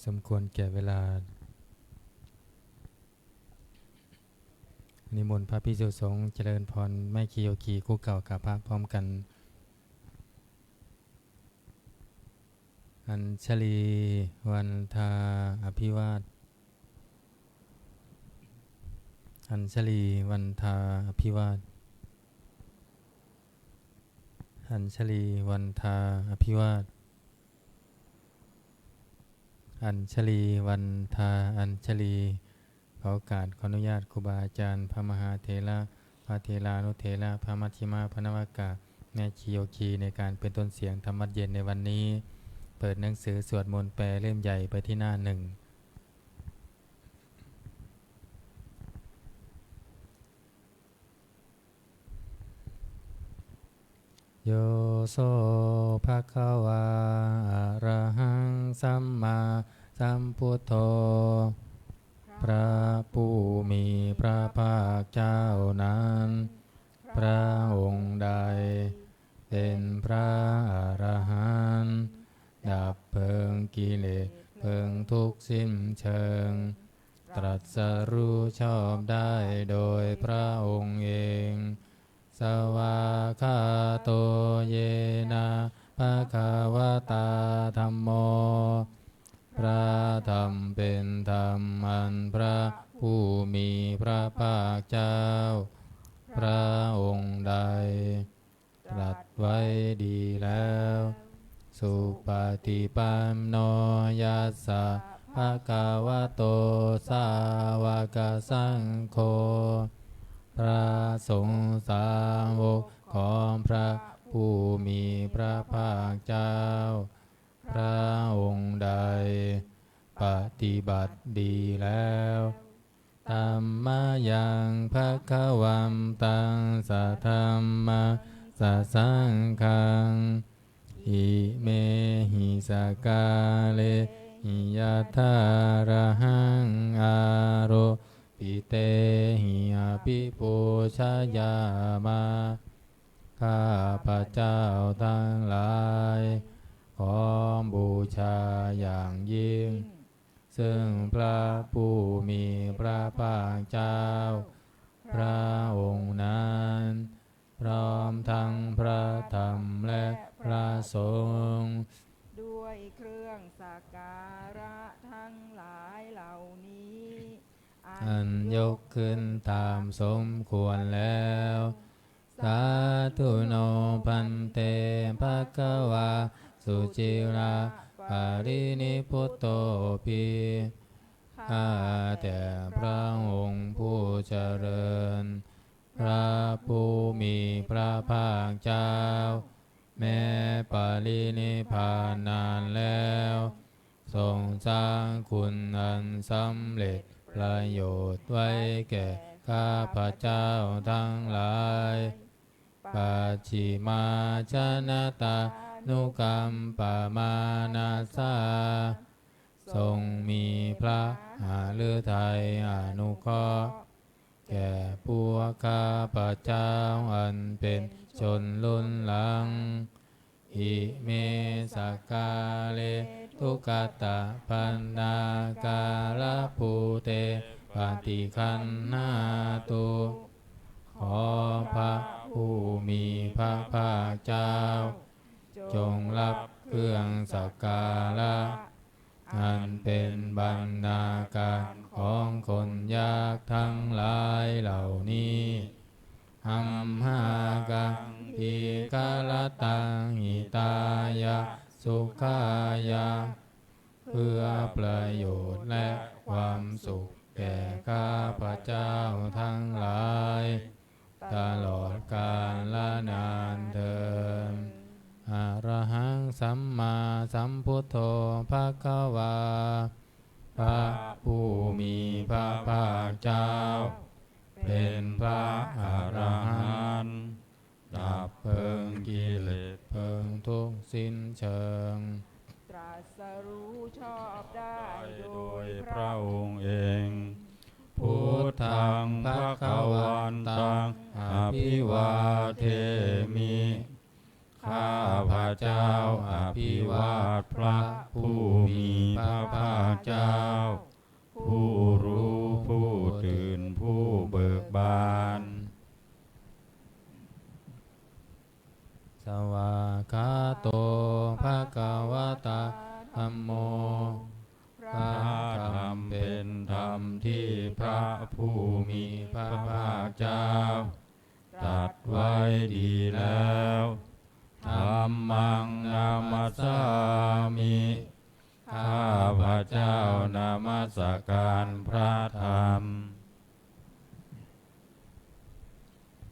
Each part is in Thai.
สมควรแก่เวลานิมนต์พระภิกษุสงฆ์เจริญพรแม่คีโยคีคู่เก่ากับพระพร้อมกันอัญชลีวันทาอภิวาทอัญชลีวันทาอภิวาทอัญชลีวันทาอภิวาทอัญชลีวันทาอัญชลีขอโอกาสขออนุญาตครูบาอาจารย์พระมหาเถระพระเถรานุเถระพระมัชฌิมาพระนวากะแม่คีโยคีในการเป็นต้นเสียงธรรมะเย็นในวันนี้เปิดหนังสือสวดมนต์แปลเล่มใหญ่ไปที่หน้าหนึ่งโยโสภะคะวาอะระหังสัมมาสัมพุทโธพระผู้มีพระภาคเจ้านั้นพระองค์ใดเป็นพระอรหันต์ดับเพลิงกิเลสเพลิงทุกข์สิ้นเชิงตรัสรู้ชอบได้โดยพระองค์เองสวากขาโตเยนะภะคะวะตาธัมโมพระธรรมเป็นธรรมอันพระผู้มีพระภาคเจ้าพระองค์ใดตรัสไว้ดีแล้วสุปฏิปันโนยัสสะภะคะวะโตสาวกสังโฆพระสงฆ์สาวกของพระผู้มีพระภาคเจ้าพระองค์ใดปฏิบัติดีแล้วธัมมายังภคะวันตังสัทธัมมาสัสสังฆังอิเมหิสกาเลหิยัตถาระหังอาโรปิเตหิอภิปูชยามาข้าพระเจ้าทั้งหลายขอบูชาอย่างยิ่งซึ่งพระผู้มีพระภาคเจ้าพระองค์นั้นพร้อมทั้งพระธรรมและพระสงฆ์ด้วยเครื่องสักการะทั้งหลายเหล่านี้อันยกขึ้นตามสมควรแล้วสาธุโนพันเตภคะวาสุจิราปารินิพุตโตภิข้าแต่พระองค์ผู้เจริญพระผู้มีพระภาคเจ้าแม้ปรินิพพานนานแล้วทรงสร้างคุณอันสำเร็จประโยชน์ไว้แก่ข้าพระเจ้าทั้งหลายปัจฉิมาชนะตานุกัมปมานาสาทรงมีพระหฤทัยอนุเคราะห์แก่พวกข้าพระเจ้าอันเป็นชนรุ่นหลังอิเมสกาเลทุกขตะปันนากาลภูเตปฏิคันนาตุขอพระผู้มีพระภาคเจ้าจงรับเครื่องสักการะอันเป็นบรรณาการของคนยากทั้งหลายเหล่านี้หัมหากังอิกาลตังหิตายะสุขายะเพื่อประโยชน์และความสุขแก่ข้าพระเจ้าทั้งหลายตลอดกาลและนานเทอญอะระหังสัมมาสัมพุทโธภคะวาพระผู้มีพระภาคเจ้าเป็นพระอรหันต์ดับเพลิงกิเลสเพลิงทุกข์สิ้นเชิงตรัสรู้ชอบได้โดยพพระระองค์เอง พุทธังภคะวันตังอภิวาเทมิข้าพระ เจ้าอภิวาทพระผู้มีพระภาคเจ้าผู้รู้ผู้ตื่นผู้เบิกบานสวากขาโตภะคะวะตาธัมโมพระธรรมเป็นธรรมที่พระผู้มีพระภาคเจ้าตรัสไว้ดีแล้วธัมมังนามัสสามิข้าพระเจ้านามัสการพระธรรม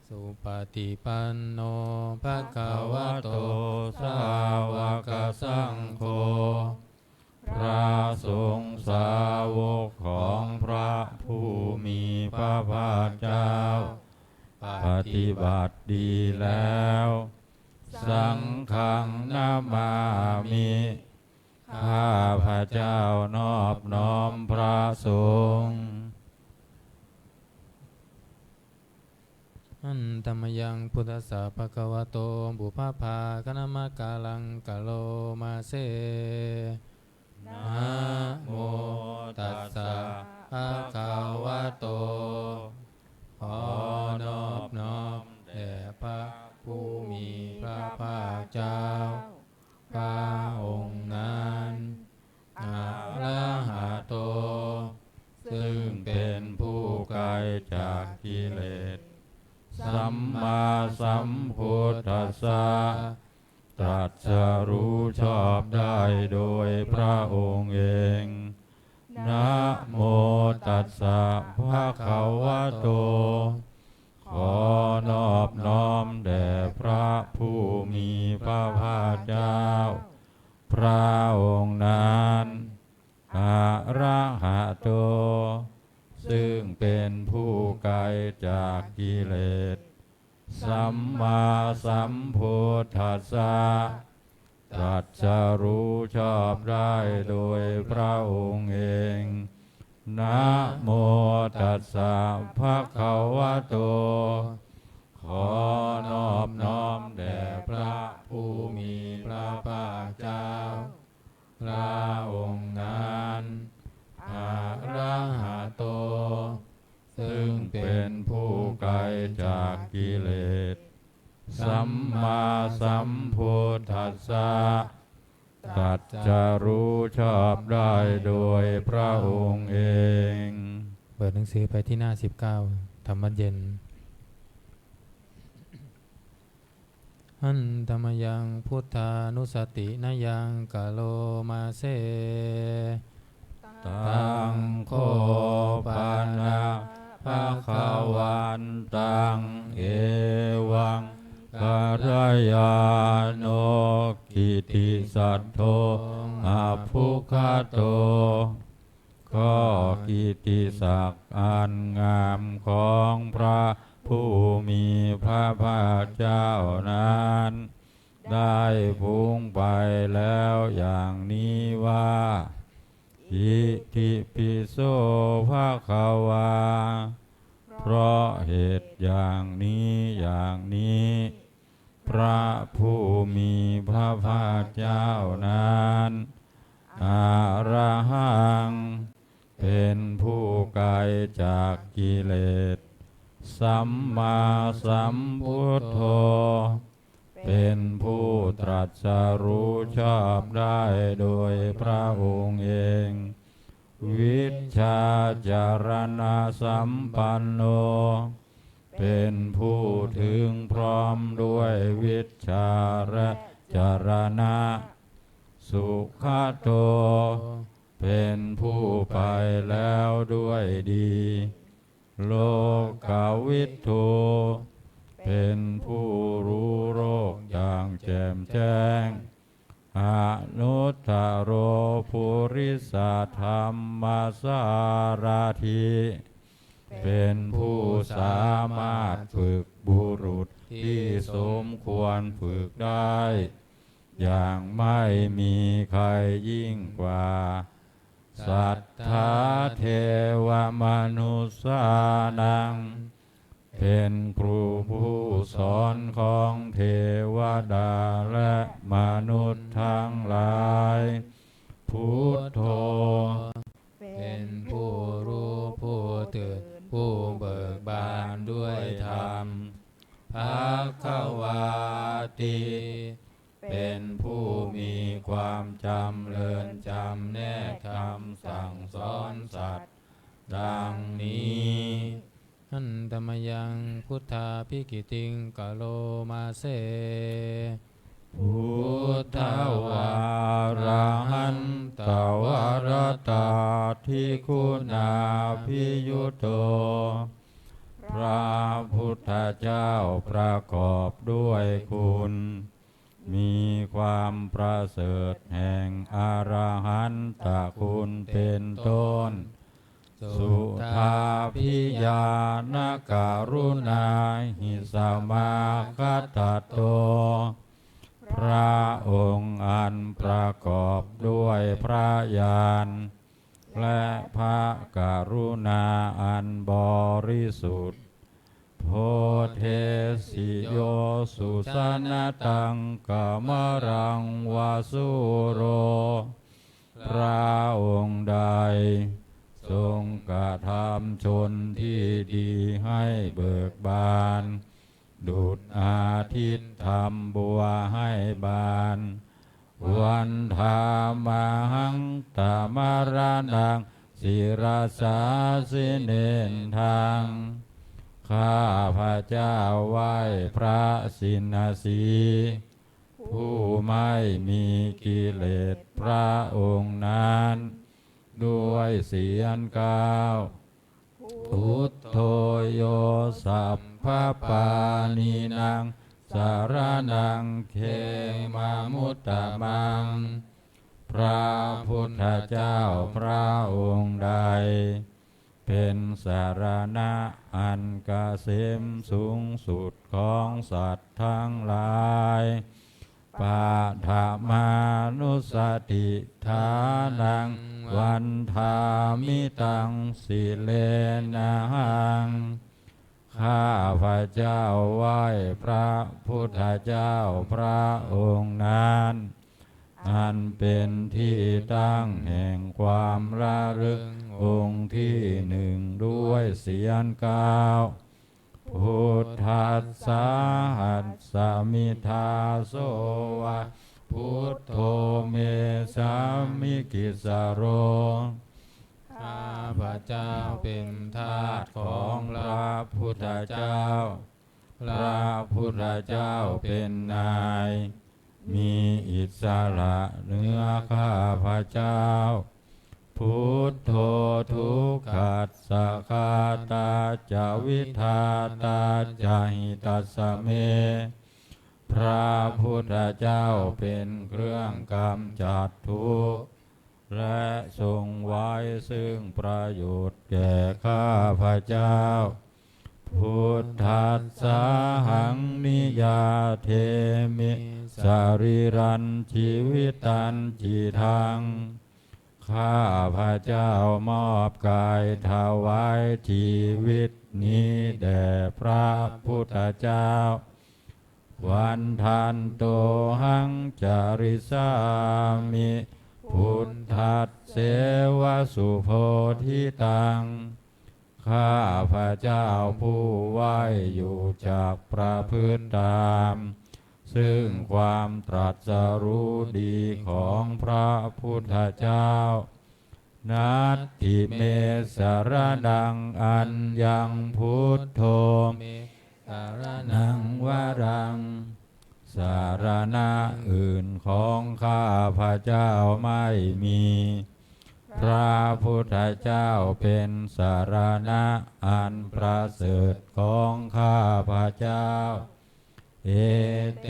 สุปฏิปันโนภะคะวะโตสาวกสังโฆพระสงฆ์สาวกของพระผู้มีพระภาคเจ้าปฏิบัติดีแล้วสังฆังนามามิข้าพระเจ้านอบน้อมพระสงฆ์อันธรรมยังพุทธัสสะภะคะวะโตบุพพาคณมะกาลังกะโลมาเสนะโมตัสสะภะคะวะโตขอนอบน้อมแด่พระผู้มีพระภาคเจ้าพระองค์นั้นอะระหะโตซึ่งเป็นผู้ไกลจากกิเลสสัมมาสัมพุทธัสสะตรัสรู้ชอบได้โดยพระองค์เองนะโมตัสสะภะคะวะโตขอนอบน้อมแด่พระผู้มีพระภาคเจ้าพระองค์นั้นอะระหะโตซึ่งเป็นผู้ไกลจากกิเลสสัมมาสัมพุทธัสสะตรัสรู้ชอบได้โดยพระองค์เองนะโมตัสสะภะคะวะโตขอนอบน้อมแด่พระผู้มีพระภาคเจ้าพระองค์นั้นอะระหะโตซึ่งเป็นผู้ไกลจากกิเลสสัมมาสัมพุทธัสสะตรัสรู้ชอบได้โดยพระองค์เองเปิดหนังสือไปที่หน้า19ธรรมะเย็นหันธรรมยังพุทธานุสตินายังกะโลมาเสตังโคปานะภะคะวันตังเอวังกัลยาโนกิติสัทโธอะภุคโตก็กิติศักดิ์อันงามของพระผู้มีพระภาคเจ้านั้นได้พุ่งไปแล้วอย่างนี้ว่าอิติปิโสภะคะวาเพราะเหตุอย่างนี้อย่างนี้พระผู้มีพระภาคเจ้านั้นอะระหังเป็นผู้ไกลจากกิเลสสัมมาสัมพุทโธเป็นผู้ตรัสรู้ชอบได้โดยพระองค์เองวิชชาจารณะสัมปันโนเป็นผู้ถึงพร้อมด้วยวิชชาและจารณะสุขโตเป็นผู้ไปแล้วด้วยดีโลกวิทูเป็นผู้รู้โลกอย่างแจ่มแจ้งอนุตตโรปุริสธรรมสารถิเป็นผู้สามารถฝึกบุรุษที่สมควรฝึกได้อย่างไม่มีใครยิ่งกว่าสัทธาเทวมนุษสานัง เป็นครูผู้สอนของเทวดาและมนุษย์ทั้งหลายพุทโธเป็นผู้รู้ผู้ตื่นผู้เบิกบานด้วยธรรมภควาติเป็นผู้มีความจำเริญจำแนกคำสั่งสอนสัตว์ดังนี้หันตมยังพุทธาภิกิติงกะโลมาเสพุทธวาระหันตวรตาทิคุณาภิยุโตพระพุทธเจ้าประกอบด้วยคุณมีความประเสริฐแห่งอรหันตคุณเป็นต้นสุทาภิญาณการุณาหิสมาคตโตพระองค์อันประกอบด้วยพระญาณและพระกรุณาอันบริสุทธิ์โพเทสิโยสุสนตังกมรังวาสุโรพระองค์ใดทรงกระทำชนที่ดีให้เบิกบานดุจอาทิตย์ทำบัวให้บานวันธามาหังตามารนังศิราสาสิเนนทางข้าพระเจ้าไหว้พระสินสีผู้ไม่มีกิเลสพระองค์นั้นด้วยเสียงกล่าวพุทโธโยสัพพปานีนังสารนังเขมามุตตมังพระพุทธเจ้าพระองค์ใดเป็นสารณะอันเกษมสูงสุดของสัตว์ทั้งหลายปาฐามานุสติฐานังวันธามิตังสิเลนะหังข้าพระเจ้าไหว้พระพุทธเจ้าพระองค์นั้นอันเป็นที่ตั้งแห่งความระลึกองค์ที่หนึ่งด้วยเสียงกล่าวพุทธัสสะหัสสมิทาโสวะพุทโธเมสามิกิสโรข้าพระเจ้าเป็นทาสของพระพุทธเจ้าพระพุทธเจ้าเป็นนายมีอิสระเหนือข้าพระเจ้าพุทโธทุกขัสสะคาตาจาวิทาตาจาหิตัสสะเมพระพุทธเจ้าเป็นเครื่องกำจัดทุกข์และทรงไว้ซึ่งประโยชน์แก่ข้าพระเจ้าพุทธัสสะหังนิยาเทมิสรีรันชีวิตันจิทังข้าพระเจ้ามอบกายถวายชีวิตนี้แด่พระพุทธเจ้าวันทันโตหังจาริสามิพุทธัสเสวสุโพธิตังข้าพระเจ้าผู้ไหวอยู่จากประพฤติตามซึ่งความตรัสรู้ดีของพระพุทธเจ้านัตถิเมสารนังอัญญังพุทโธสารนังวรังสารณะอื่นของข้าพระเจ้าไม่มีพระพุทธเจ้าเป็นสารณะอันประเสริฐของข้าพระเจ้าเอเต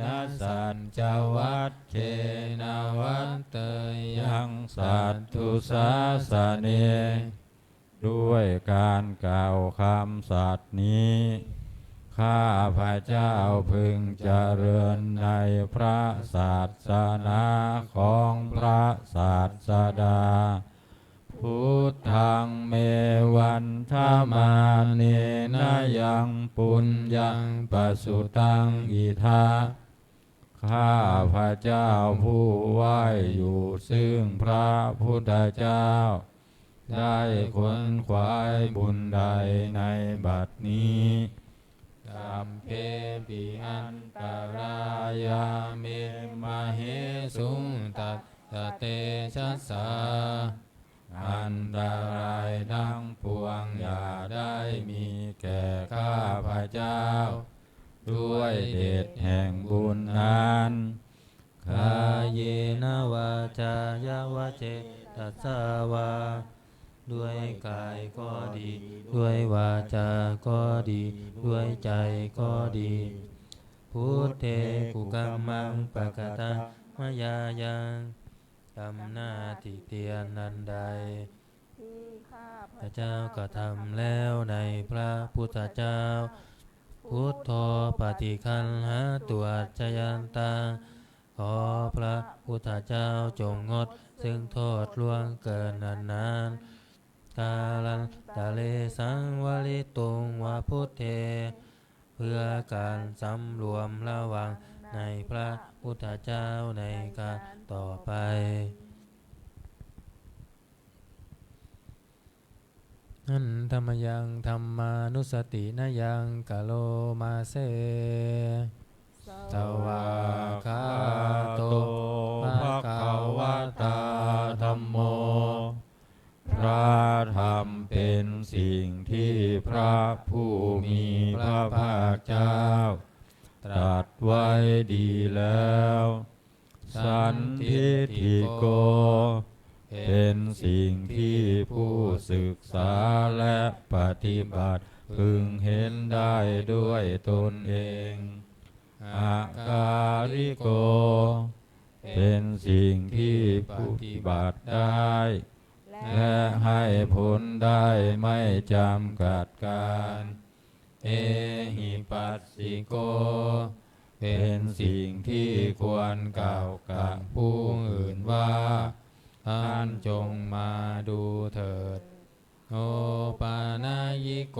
นะสัจจวัตเชนะวัตเตยังสัตตุสาสเนด้วยการกล่าวคำสัตย์นี้ข้าพระเจ้าพึงเจริญในพระศาสนาของพระศาสดาพุทธังเมวันธามาเนนะยัง ข้าพระเจ้าผู้ไหว้อยู่ซึ่งพระพุทธเจ้าได้ขวนขวายบุญใดในบัดนี้สัมเพปิอันตรายาเมมเหสุงตัสสะเตชัสสะอันตรายทั้งปวงอย่าได้มีแก่ข้าพระเจ้าด้วยเดชแห่งบุญนั้นกายเยนวาจายาวเจตัสสาวาด้วยกายก็ดีด้วยวาจาก็ดีด้วยใจก็ดีพุทเทกุกัมมังปะกะตามยายังทำหน้าที่เตียนนันใดที่ข้าพ พระเจ้าก็ทำแล้วในพระพุทธเจ้าพุทโธปฏิคันหาตัวจยันตังขอพระพุทธเจ้าจงงดซึ่งโทษล่วงเกินนานกาลันตะเลสังวลิตุงวาพุทเทเพื่อการสำรวมระวังในพระพุทธเจ้าในการต่อไปอันธรรมยังธรรมานุสตินะยังกะโลมาเสสวาคาโตภะคะวะตาธัมโมพระธรรมเป็นสิ่งที่พระผู้มีพระภาคเจ้าตรัสไว้ดีแล้วสันทิฏฐิโกเป็นสิ่งที่ผู้ศึกษาและปฏิบัติพึงเห็นได้ด้วยตนเองอาการิโกเป็นสิ่งที่ปฏิบัติได้และให้ผลได้ไม่จำกัดการเอหิปัสสิโกเป็นสิ่งที่ควรกล่าวกับผู้อื่นว่าท่านจงมาดูเถิดโอปานายิโก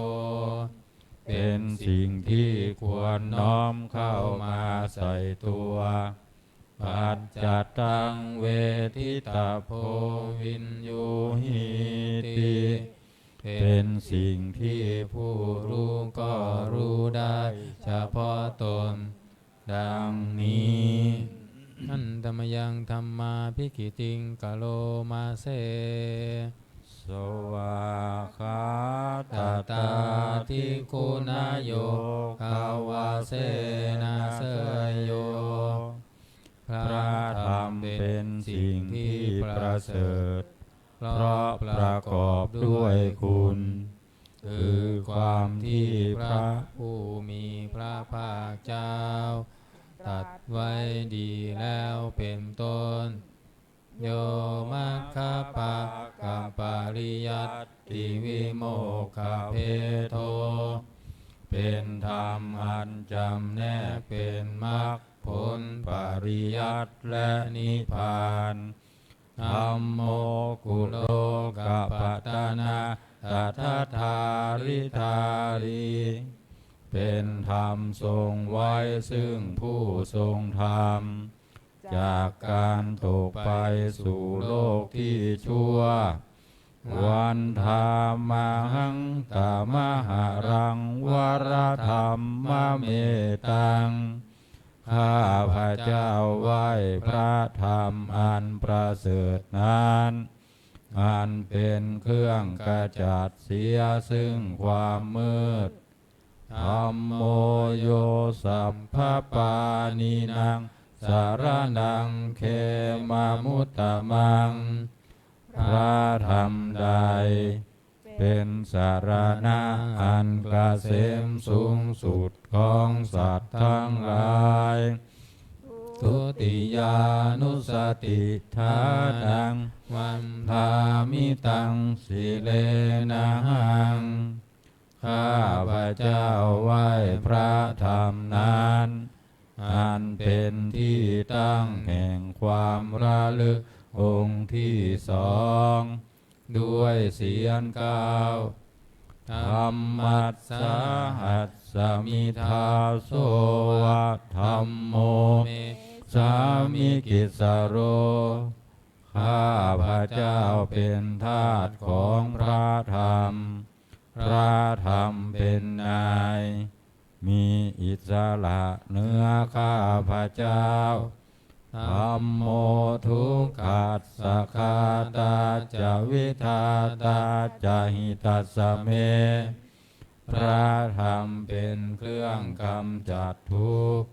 เป็นสิ่งที่ควรน้อมเข้ามาใส่ตัวปัจจัตตังเวทิตาโพวินยูหิติเป็นสิ่งที่ผู้รู้ก็รู้ได้เฉพาะตนดังนี้อันธรรมยังธรรมาภิกิติงกะโลมาเสสวาคาตตาทิคุณโยภาวาเสนาเสยโยพระธรรมเป็นสิ่งที่ประเสริฐเพราะประกอบด้วยคุณคือความที่พระผู้มีพระภาคเจ้าตรัสไว้ดีแล้วเป็นต้นโยมัคคปะกะปาริยัตติวิโมกขเพโทเป็นธรรมอันจำแนกเป็นมรรคผลปริยัติและนิพพานธัมโมกุโลกปัตตนาตัทธาริธารีเป็นธรรมทรงไว้ซึ่งผู้ทรงธรรมจากการตกไปสู่โลกที่ชั่ววันธรรมหังตามหารังวรธรรมเมตังข้าพระเจ้าไหว้พระธรรมอันประเสริฐนั้นอันเป็นเครื่องกระจัดเสียซึ่งความมืดธัมโมโยสัพพปานินังสารนังเขมามุตตมังพระธรรมใดเป็นสารณะอันเกษมสูงสุดของสัตว์ทั้งหลายทุติยานุสติทานังวันธามิตังสิเลนะหังข้าพระเจ้าไหว้พระธรรมนั้นอันเป็นที่ตั้งแห่งความระลึกองค์ที่สองด้วยเสียงกล่าวธัมมัสสะหัสสมิทาโสวะธัมโม สามิกิสโรข้าพระเจ้าเป็นทาสของพระธรรมพระธรรมเป็นนายมีอิสระเหนือข้าพระเจ้าธัมโมทุกขัสสะคาตาจาวิทาตาจาหิตัสสะเมพระธรรมเป็นเครื่องกำจัดทุกข์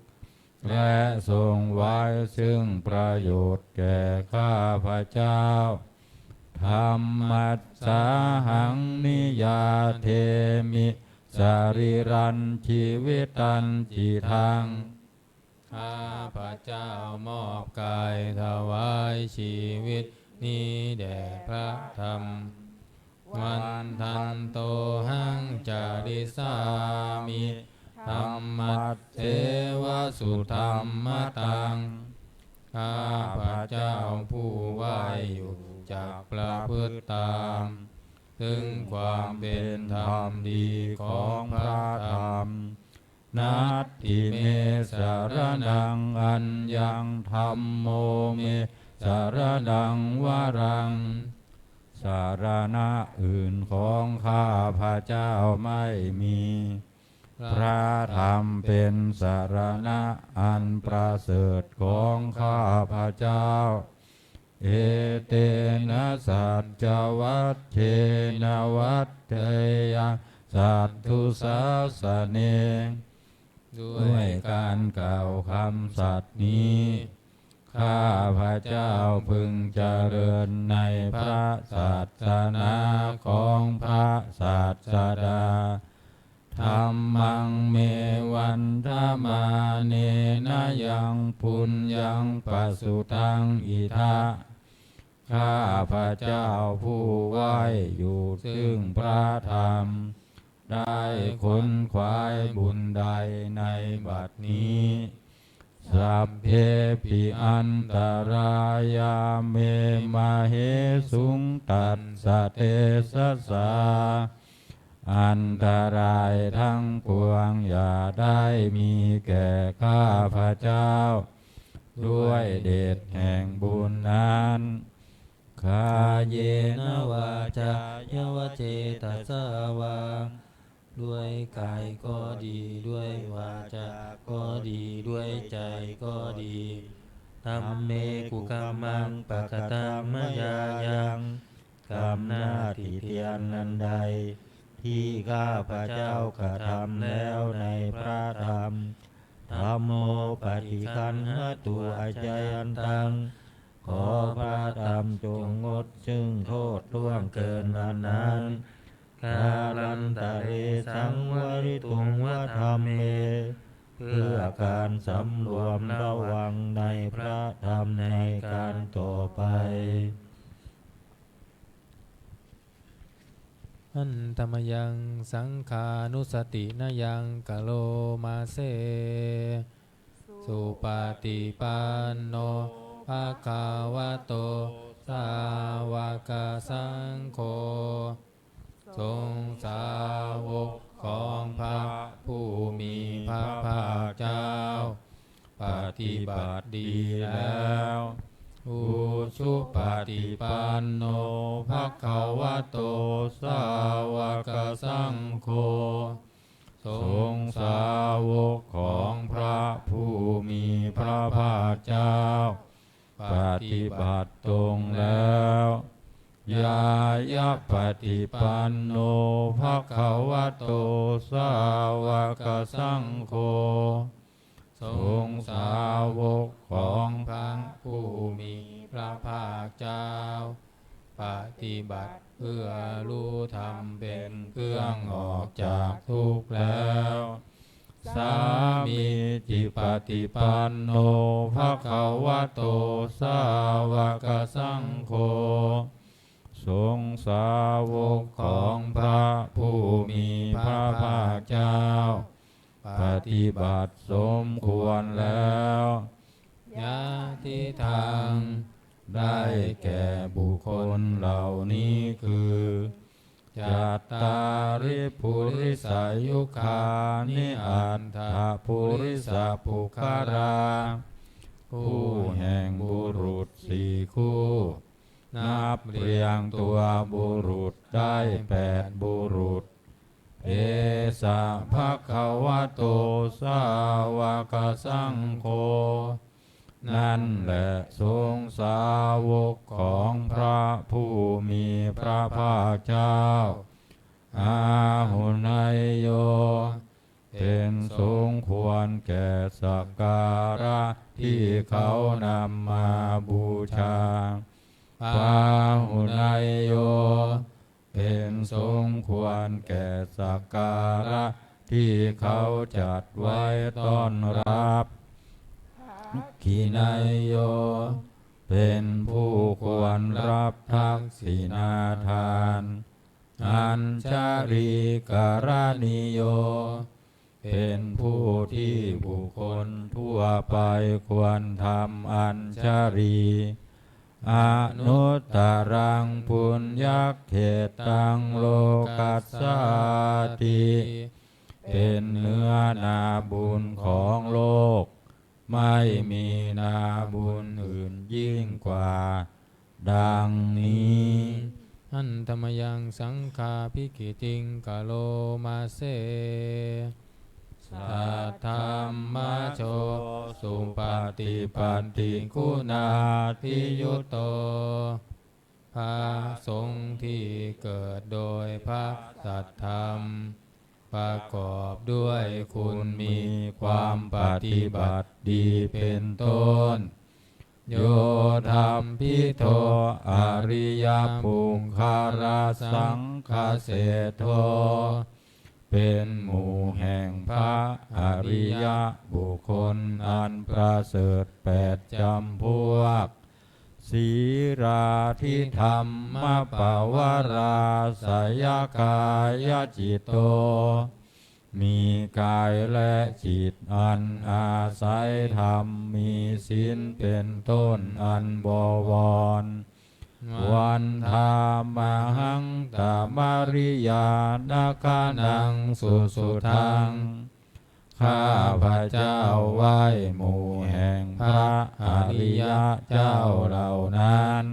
และทรงไว้ซึ่งประโยชน์แก่ข้าพระเจ้าธรรมัสสาหังนิยาเทมิสรีรันชีวิตันจิทังข้าพระเจ้ามอบกายถวายชีวิตนี้แด่พระธรรมวันทันโตหังจาริสามิธรรมัสเสวะสุธรรมตังข้าพระเจ้าผู้ไหวอยู่จากประพฤติตามถึงความเป็นธรรมดีของพระธรรมนัตถิเมสารนังอัญญังธัมโมเมสารนังวรังสารณะอื่นของข้าพระเจ้าไม่มีพระธรรมเป็นสารณะอันประเสริฐของข้าพระเจ้าเอเตนะสัจจวัตเชนะวัตเทยะสัตถุสาสเนด้วยการกล่าวคำสัตย์นี้ข้าพระเจ้าพึงเจริญในพระศาสนาของพระศาสดาธัมมังเมวันธมาเนนะยังปุญญังปัสสุตังอิทะข้าพระเจ้าผู้ไหวอยู่ซึ่งพระธรรมได้ค้นขวายบุญใดในบัดนี้สัพเพปิอันตรายาเมมาเหสุงตัสสะเตสะสาอันตรายทั้งปวงอย่าได้มีแก่ข้าพระเจ้าด้วยเดชแห่งบุญนั้นคาเยนะวาจายวเจตสาวาด้วยกายก็ดีด้วยวาจาก็ดีด้วยใจก็ดีธัมเมกุกัมมังปะกตังมยายังกรรมหน้าที่เทียนนันใดที่ข้าพระเจ้ากระทำแล้วในพระธรรมธัมโมปฏิคันหตุอาจายันตังขอพระธรรมจงงดซึ่งโทษล่วงเกินวันนั้นกาลันตะเรสังวริตุงวธรรมเมเพื่อการสำรวมระวังในพระธรรมในการต่อไปอันตมยังสังขานุสตินยังกะโลมาเสสุปฏิปันโนภะคะวะโตสาวกสังโฆทรงสาวกของพระผู้มีพระภาคเจ้าปฏิบัติดีแล้วอุชุปฏิปันโนภะคะวะโตสาวกสังโฆทรงสาวกของพระผู้มีพระภาคเจ้าปฏิบัติตรงแล้วยายะปฏิปันโนภะคะวะโตสาวกสังโฆทรงสาวกของพระผู้มีพระภาคเจ้าปฏิบัติเพื่อรู้ธรรมเป็นเครื่องออกจากทุกข์แล้วสามีจิปฏิปันโนภะคะวะโตสาวกสังโฆทรงสาวกของพระผู้มีพระภาคเจ้าปฏิบัติสมควรแล้วญาติทางได้แก่บุคคลเหล่านี้คือจัตตาริปุริสายุคานิอันธปุริสปุคารา คู่แห่งบุรุษสี่คู่นับเรียงตัวบุรุษได้8บุรุษเอสะภะคะวะโตสาวกสังโฆนั่นแหละทรงสาวกของพระผู้มีพระภาคเจ้าอาหุนายโยเป็นสมควรแก่สักการะที่เขานำมาบูชาปาหุนายโยเป็นสมควรแก่สักการะที่เขาจัดไว้ต้อนรับขีนายโยเป็นผู้ควรรับทักษิณาทานอัญชลีกรณิโยเป็นผู้ที่บุคคลทั่วไปควรทำอัญชลีอนุตตรังปุญญเขตังโลกัสสติเป็นเนื้อนาบุญของโลกไม่มีนาบุญอื่นยิ่งกว่าดังนี้อันธรรมยังสังฆาภิกิติงกะโลมาเสสัทธัมมาโชสุปฏิปันติคุณาทิยุตโตพระสงฆ์ที่เกิดโดยพระสัทธรรมประกอบด้วยคุณมีความปฏิบัติดีเป็นต้นโยธรรมพิโทอริยภูมิคาราสังฆเสโทเป็นหมู่แห่งพระอริยบุคคลอันประเสริฐ8จำพวกศีราธิธรรมปวาราสยกายจิตโตมีกายและจิตอันอาศัยธรรมมีศีลเป็นต้นอันบวรวันธามหังตามริยานาคานังสุสุทังข้าพระเจ้าไหว้หมู่แห่งพระอริยเจ้าเหล่านั้น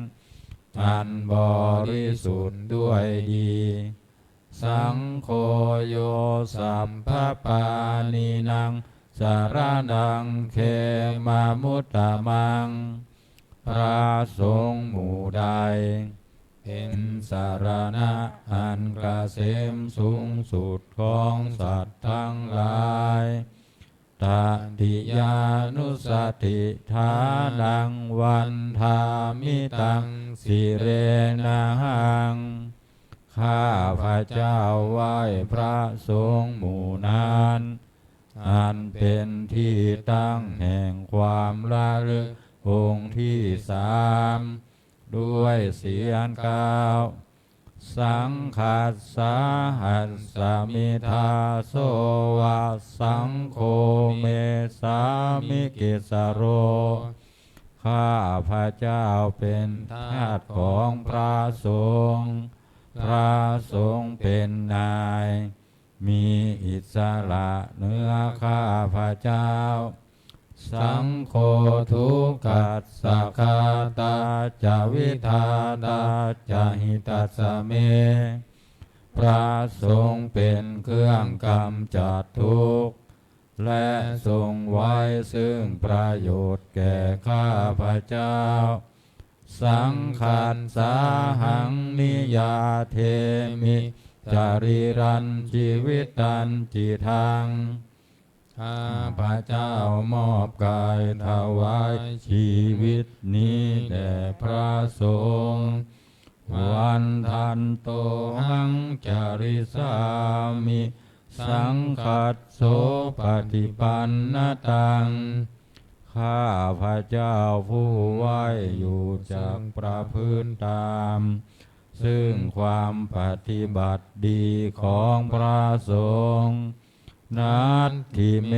อันบริสุทธิ์ด้วยดีสังโฆโยสัพพปานินังสารนังเขมามุตตมังพระสงฆ์หมู่ใดเป็นสารณะอันเกษมสูงสุดของสัตว์ทั้งหลายตติยานุสติฐานังวันธามิตังสิเรนะหังข้าพระเจ้าไหว้พระสงฆ์หมู่นั้นอันเป็นที่ตั้งแห่งความระลึกองค์ที่3ด้วยเสียงกล่าวสังคัสสะหัสสมิทาโสวะสังโฆเมสามิกิสโรข้าพระเจ้าเป็นทาสของพระสงฆ์พระสงฆ์เป็นนายมีอิสระเหนือข้าพระเจ้าสังโฆทุกขัสสะคาตาจาวิธาตาจาหิตัสสะเมพระสงฆ์เป็นเครื่องกำจัดทุกข์และทรงไว้ซึ่งประโยชน์แก่ข้าพระเจ้าสังขัสสาหังนิยาเทมิจาริรันชีวิตันจิทังข้าพระเจ้ามอบกายถวายชีวิตนี้แด่พระสงฆ์วันทันโตหังจาริสามิสังคัสโสปฏิปันนตังข้าพระเจ้าผู้ไหวอยู่จากประพฤติตามซึ่งความปฏิบัติดีของพระสงฆ์นัตถิเม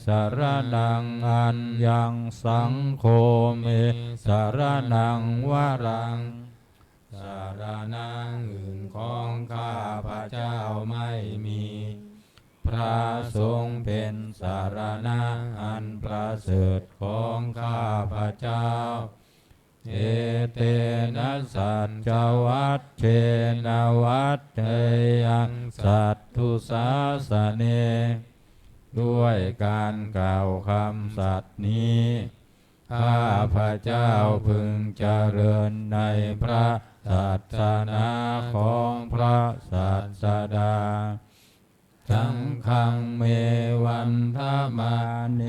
สารนังอันยังสังโฆเมสารนังวรังสารนังอื่นของข้าพระเจ้าไม่มี พระสงฆ์เป็นสารณะอันประเสริฐของข้าพเจ้าเอเตนะสัจจวัตเชนวัตเตยังสัตถุสาสเนด้วยการกล่าวคำสัตย์นี้ข้าพเจ้าพึงเจริญในพระศาสนาของพระศาสดาสังฆังเมวันทมาเน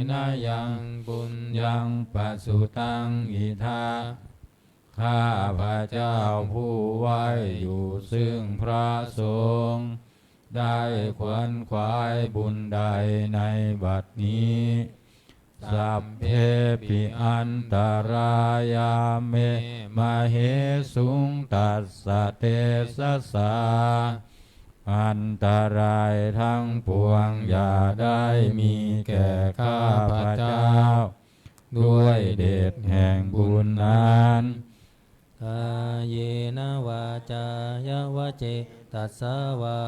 นะยังบุญยังปัสสุตังอิทาข้าพเจ้าผู้ไว้อยู่ซึ่งพระสงฆ์ได้ขวนขวายบุญใดในบัดนี้สัพเพปิอันตรายาเมมาเหสุงตัสสะเตสะสาอันตรายทั้งปวงอย่าได้มีแก่ข้าพเจ้าด้วยเดชแห่งบุญนั้นกายเยนะวาจายวะเจตัสสาวา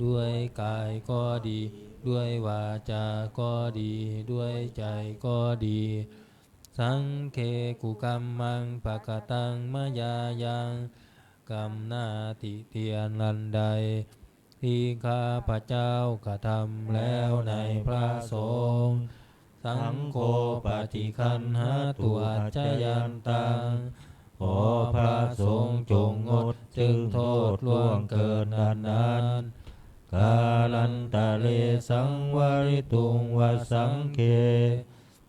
ด้วยกายก็ดีด้วยวาจาก็ดีด้วยใจก็ดีสังเคกุกัมมังปะกตังมยายังกรรมนาติเตียนลันใดที่ข้าพเจ้ากระทำแล้วในพระสงฆ์สังโฆปฏิคันหาตัวจยันตังขอพระสงฆ์จงงดจึงโทษล่วงเกินนั้นกาลันตะเลสังวริตุงวสังเค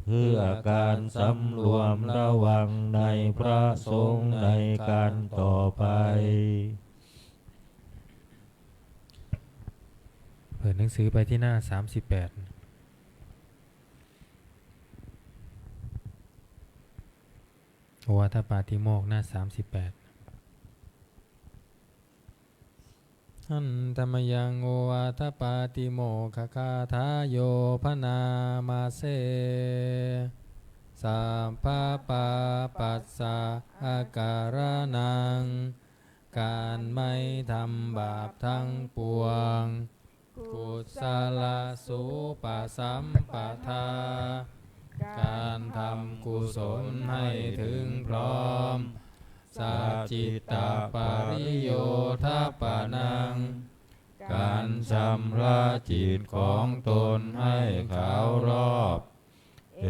เพื่อการสำรวมระวังในพระสงฆ์ในการต่อไปเปิดหนังสือไปที่หน้า38โอวาทปาติโมกข์หน้า38หันธรรมยังโอวาทปาติโมกขคาทาโยพนามาเสสัพพะปาปัสสะอาการนังการไม่ทำบาปทั้งปวงกุศลสุปสัมปทาการทำกุศลให้ถึงพร้อมสัจจิตตปริโยทปานังการชำระจิตของตนให้ขาวรอบเอ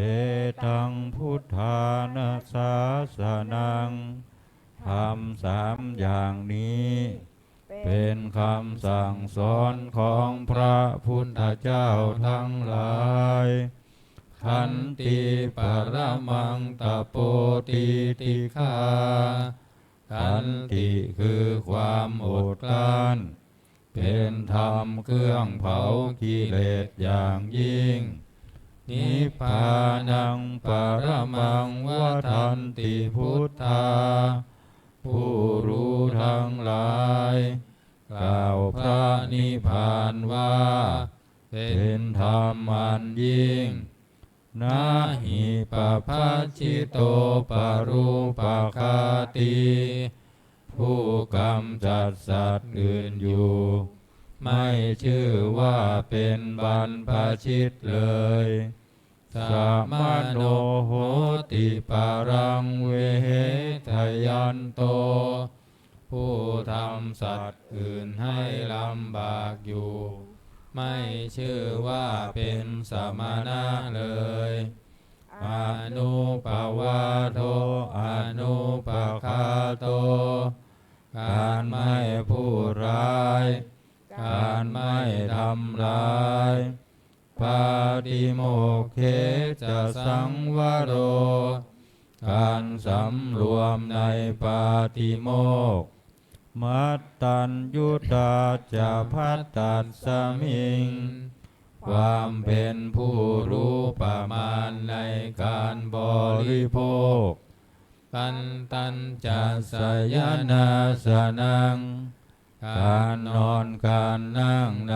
ตังพุทธานาสาสนังทำ3อย่างนี้เป็นคำสั่งสอนของพระพุทธเจ้าทั้งหลายขันติปรมังตโปติติฆาขันติคือความอดกลั้นเป็นธรรมเครื่องเผากิเลสอย่างยิ่งนิพพานังปรมังวทันติพุทธาผู้รู้ทั้งหลายกล่าวพระนิพพานว่าเป็นธรรมอันยิ่งนาหิปภัชชิโตปรูปคาติผู้กำจัดสัตว์อื่นอยู่ไม่ชื่อว่าเป็นบรรพชิตเลยสัมมโนโหติปารังเวทยันโตผู้ทำสัตว์อื่นให้ลำบากอยู่ไม่ชื่อว่าเป็นสมณะเลยอนุปวาโทอนุปคาโตการไม่พูดร้ายการไม่ทำร้ายปาติโมกเขจะสังวโรการสำรวมในปาติโมกข์มัตตัญยุตาจะพัตตัสสมิงความเป็นผู้รู้ประมาณในการบริโภคปันตัญจะสยนาสนังการนอนการนั่งใน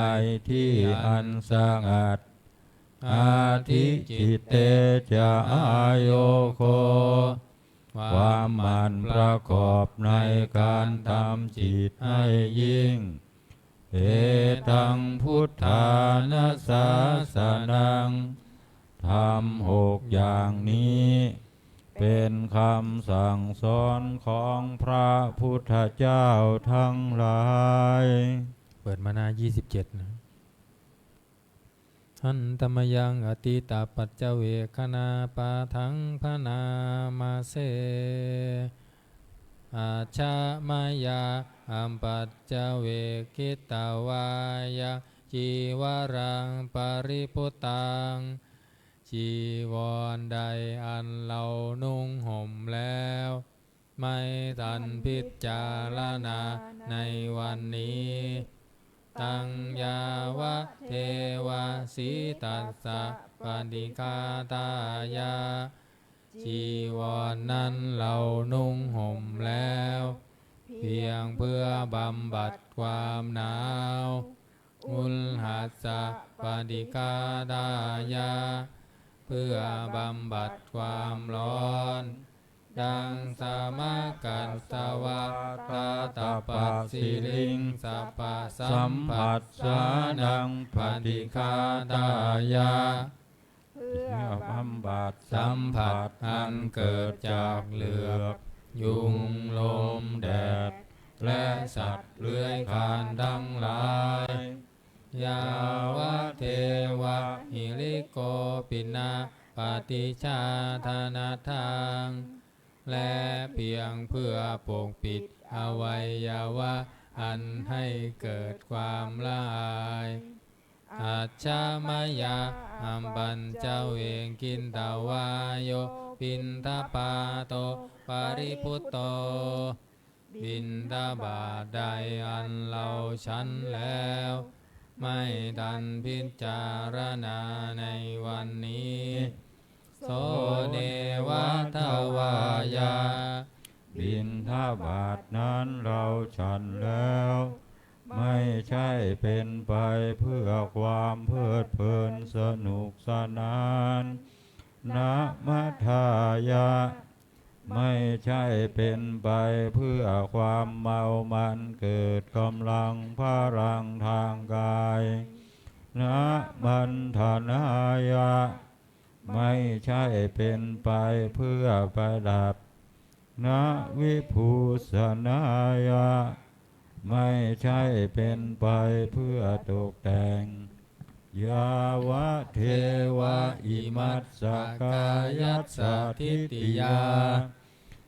ที่อันสงัดอาทิจิตเตจะอาโยโคความหมั่นประกอบในการทำจิตให้ยิ่งเอ เอตังพุทธานาสาสนังธรรม6อย่างนี้เป็นคำสั่งสอนของพระพุทธเจ้าทั้งหลายเปิดมาหน้า27นะหันตมยังอติตาปัจเจเวคณาปาทังพนามาเสอาชามายาอัมปัจเจเวกิตาวายาจีวรังปริพุตังจีวรใดอันเรานุ่งห่มแล้วไม่ทันพิจารณาในวันนี้ตังยาวะเทวาสีตัสสะปฏิฆาตายาจีวรนั้นเรานุ่งห่มแล้วเพียงเพื่อบำบัดความหนาวอุลหัสสะปฏิฆาตายาเพื่อบำบัดความร้อนดังสามกัสสวะตาตปัสสิลิงสัพพะสัมผัสสานังปฏิฆาตายาเพื่อบ ำบัด สัมผัสอันเกิดจากเหลือกยุงลมแดดและสัตว์เลื้อยคลานทั้งหลายยาวะเทวะหิริโกปินาปฏิชาธนาทังและเพียงเพื่อปกปิดอวัยวะอันให้เกิดความละอายอัจฉามายาอัมปัญเจ้าเองกินตาวายโยปินทปาโตปาริพุตโตบินทบาทใดอันเราฉันแล้วไม่ทันพิจารณาในวันนี้โสเนวะทวายาบิณฑบาตนั้นเราฉันแล้วไม่ใช่เป็นไปเพื่อความเพลิดเพลินสนุกสนานนะมัทธายะไม่ใช่เป็นไปเพื่อความเมามันเกิดกำลังพลังทางกายนะมันธนายะไม่ใช่เป็นไปเพื่อประดับนะวิภูสนายะไม่ใช่เป็นไปเพื่อตกแต่งยาวะเทวะอิมัสสกายัสสะทิฏฐิยา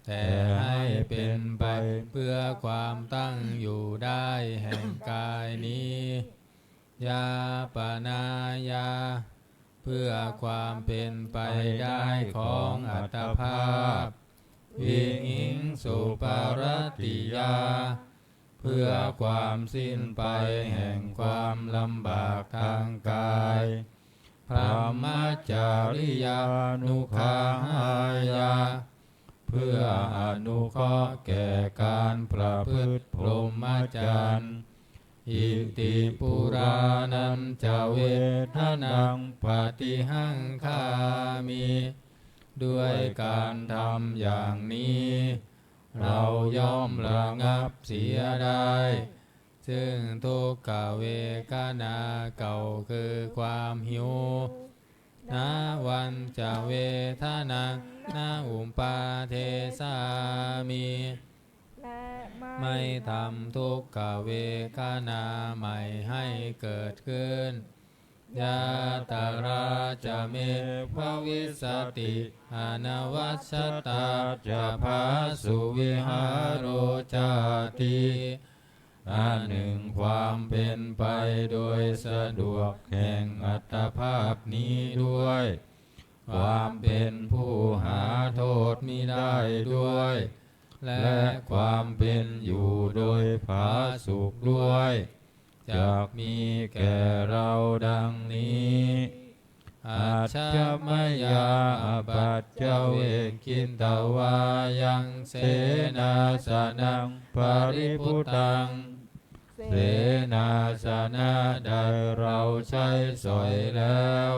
แต่ให้เป็นไปเพื่อความตั้งอยู่ได้แห่งกายนี้ยาปนายาเพื่อความเป็นไปได้ของอัตภาพวิหิงสุปารติยาเพื่อความสิ้นไปแห่งความลำบากทางกายพระมัจจาริยานุภาหายาเพื่ออนุเคราะห์แก่การประพฤติพรหมจรรย์อิติปุรานันจะเวทนังปฏิหังคามิด้วยการทำอย่างนี้เราย่อมระงับเสียได้ซึ่งทุกขเวทนาเก่าคือความหิวนาวันจะเวทนานาอุปาเทสามิและไม่ทำทุกขเวทนาใหม่ให้เกิดขึ้นยาตาราจะเมภวิสติอนวัชตาจะภาสุวิหารโรจาติอันหนึ่งความเป็นไปโดยสะดวกแห่งอัตภาพนี้ด้วยความเป็นผู้หาโทษมิได้ด้วยและความเป็นอยู่โดยผาสุกด้วยจะมีแก่เราดังนี้อาชามยาปัจเจเวกินตวายังเสนาสนังปริพุตังเสนาสนะได้เราใช้สอยแล้ว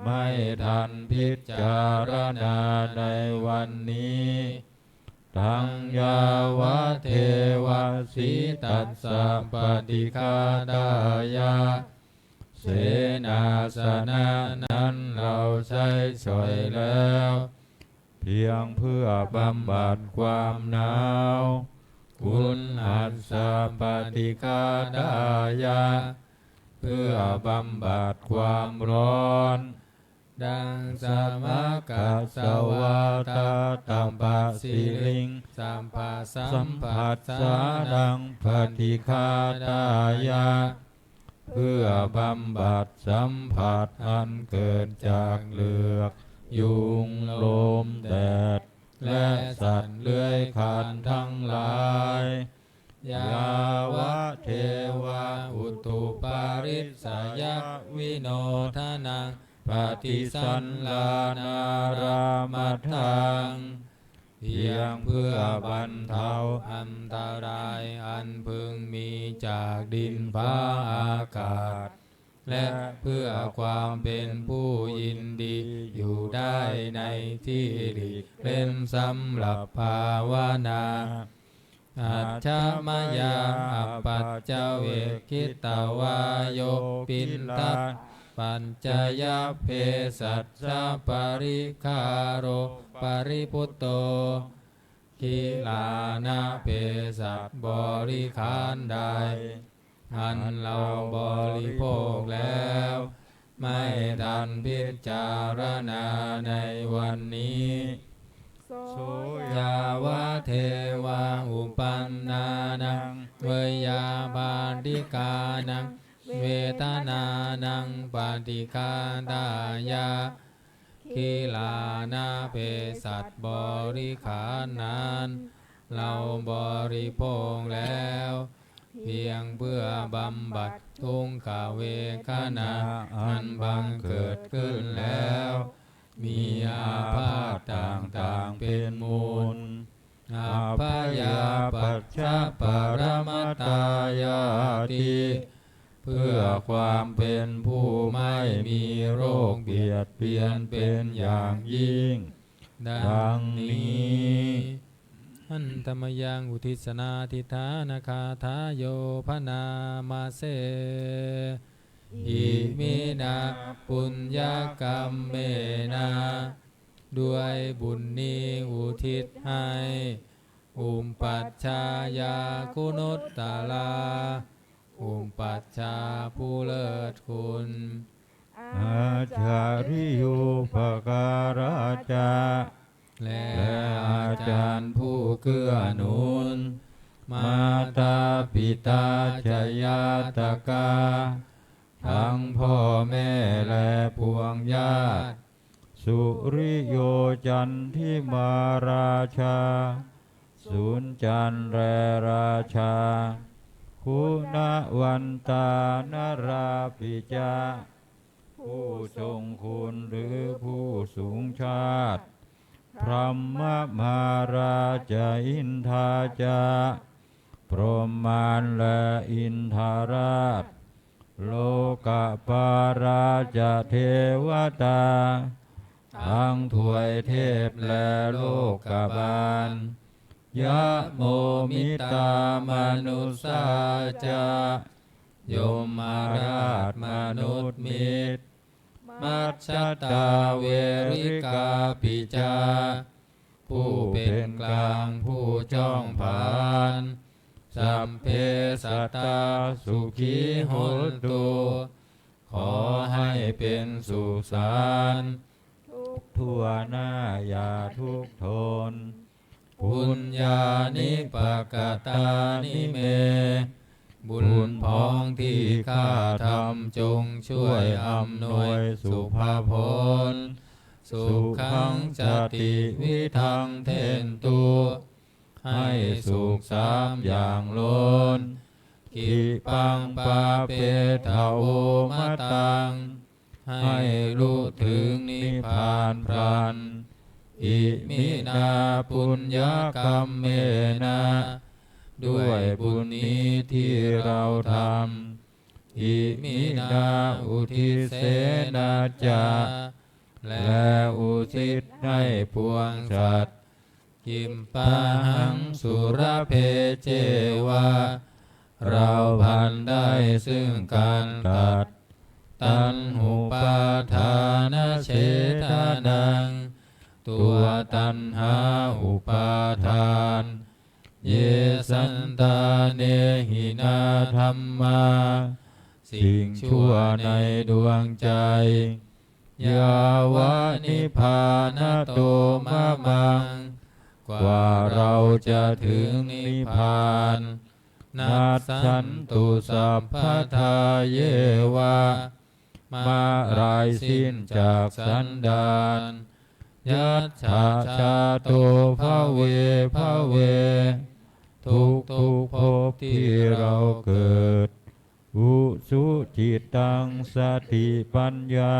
ไม่ทันพิจารณาในวันนี้ ตังยาวะเทวะสีตัสสะปฏิฆาดายะเสนาสนะนั้นเราใช้สอยแล้วเพียงเพื่อบำบัดความหนาวกุณหัสสะปฏิฆาดายะเพื่อบำบัดความร้อนดังสมกัสสวาตาตัมปะสิลิงสัมปัสสัมผัสสาดังปฏิฆาดายะเพื่อบำบัดสัมผัสอันเกิดจากเหลือกยุงลมแดดและสัตว์เลื้อยคลานทั้งหลายยาวะเทวะอุตุปาริสยวิโนทานังปฏิสันลานารามทังเพียงเพื่อบรรเทาอันตรายอันพึงมีจากดินฟ้าอากาศและเพื่อความเป็นผู้ยินดีอยู่ได้ในที่หลีกเล่นสำหรับภาวนาอัจฉมยาอัปปัจจเวคิตวายโยปินทัสปัญจยเพสัสสะปริคาโรปริพุตโตคิลานะเพสัสบริขารใดอันเราบริโภคแล้วไม่ทันพิจารณาในวันนี้โสยาวะเทวะอุปันนานังเวยาบาดิกานังเวทนานังปฏิฆาดายะคิลานาเพสัตบริขารนั้นเราบริโภคแล้วเพียงเพื่อบำบัดทุกขเวทนาอันบังเกิดขึ้นแล้วมีอาพาธต่างๆเป็นมูลอาพยาปัจจปรมัตตายาติเพื่อความเป็นผู้ไม่มีโรคเบียดเบียนเป็นอย่างยิ่งดังนี้อันธรรมยังอุทิศนาทิธานาคาทาโยพนามาเสอิมินาปุญญกรรมเมนาด้วยบุญนี้อุทิศให้อุมปัชฌายาคุณุตตะลาอุมปัชฌาผู้เลิศคุณอาจาริยุปการาจาและอาจารย์ผู้เกื้อหนุนมาตาปิตาชยาตกาทั้งพ่อแม่และพวงญาติสุริโยจันทิมาราชาสุนจันแรราชาคุณวันตานราปิจาผู้ทรงคุณหรือผู้สูงชาติพรหมมาราชอินทาจาพรหมานและอินทาราชโลกปาราชเทวตาทั้งถวยเทพและโลกบาลยะโมมิตามนุสาจายมมาราชมนุษย์มิตรมัชฌตาเวริกาปิจาผู้เป็นกลางผู้จ้องผ่านสัมเพสัตตาสุขีโหตุขอให้เป็นสุขสันต์ทั่วหน้าอย่าทุกข์ทนปุญญานิปกตานิเมบุญพ้องที่ข้าทำจงช่วยอำนวยสุภาพลสุขังจติวิทังเทนตุให้สุขสามอย่างล้นกิปังปาเปทาโอมตังให้รู้ถึงนิพพานพรันอิมินาปุญญกรรมเมนะด้วยบุญนี้ที่เราทำอิมินาอุทิเสนาจาและอุทิศให้ปวงสัตว์กิ ยิมปาหังสุรเพเจวะเราพันได้ซึ่งการตัดตัณหุปาทานเฉทานังตัวตัณหาอุปาทานเยสันตาเนหินาธัมมาสิ่งชั่วในดวงใจยาวะนิพพานโตมะมังกว่าเราจะถึงนิพพานนัสสันตุสัพพทาเยวะมารายสิ้นจากสันดานยัจฉาชาโตภเวภเวทุกภพที่เราเกิดอุสุจิตตังสติปัญญา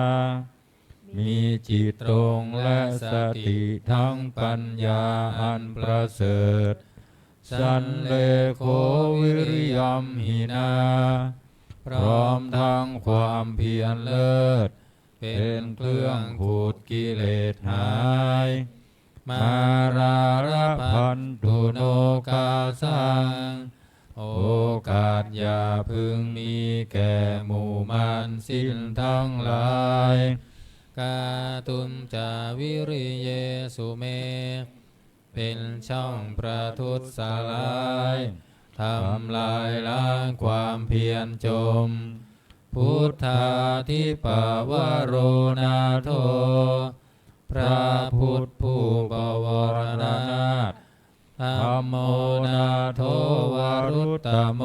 มีจิตตรงและสติทั้งปัญญาอันประเสริฐสันเลโควิริยมหินาพร้อมทั้งความเพียรเลิศเป็นเครื่องขูดกิเลสหายมาราระพันตุโนกาสังโอกาสอย่าพึงมีแก่หมู่มารสิ้นทั้งหลายกาตุมจาวิริเยสุเมเป็นช่องประทุษลายทำลายล้างความเพียรจมพุทธาธิปวโรนาโถพระพุทธผู้บวรนาถธัมโมนาโถวรุตตโม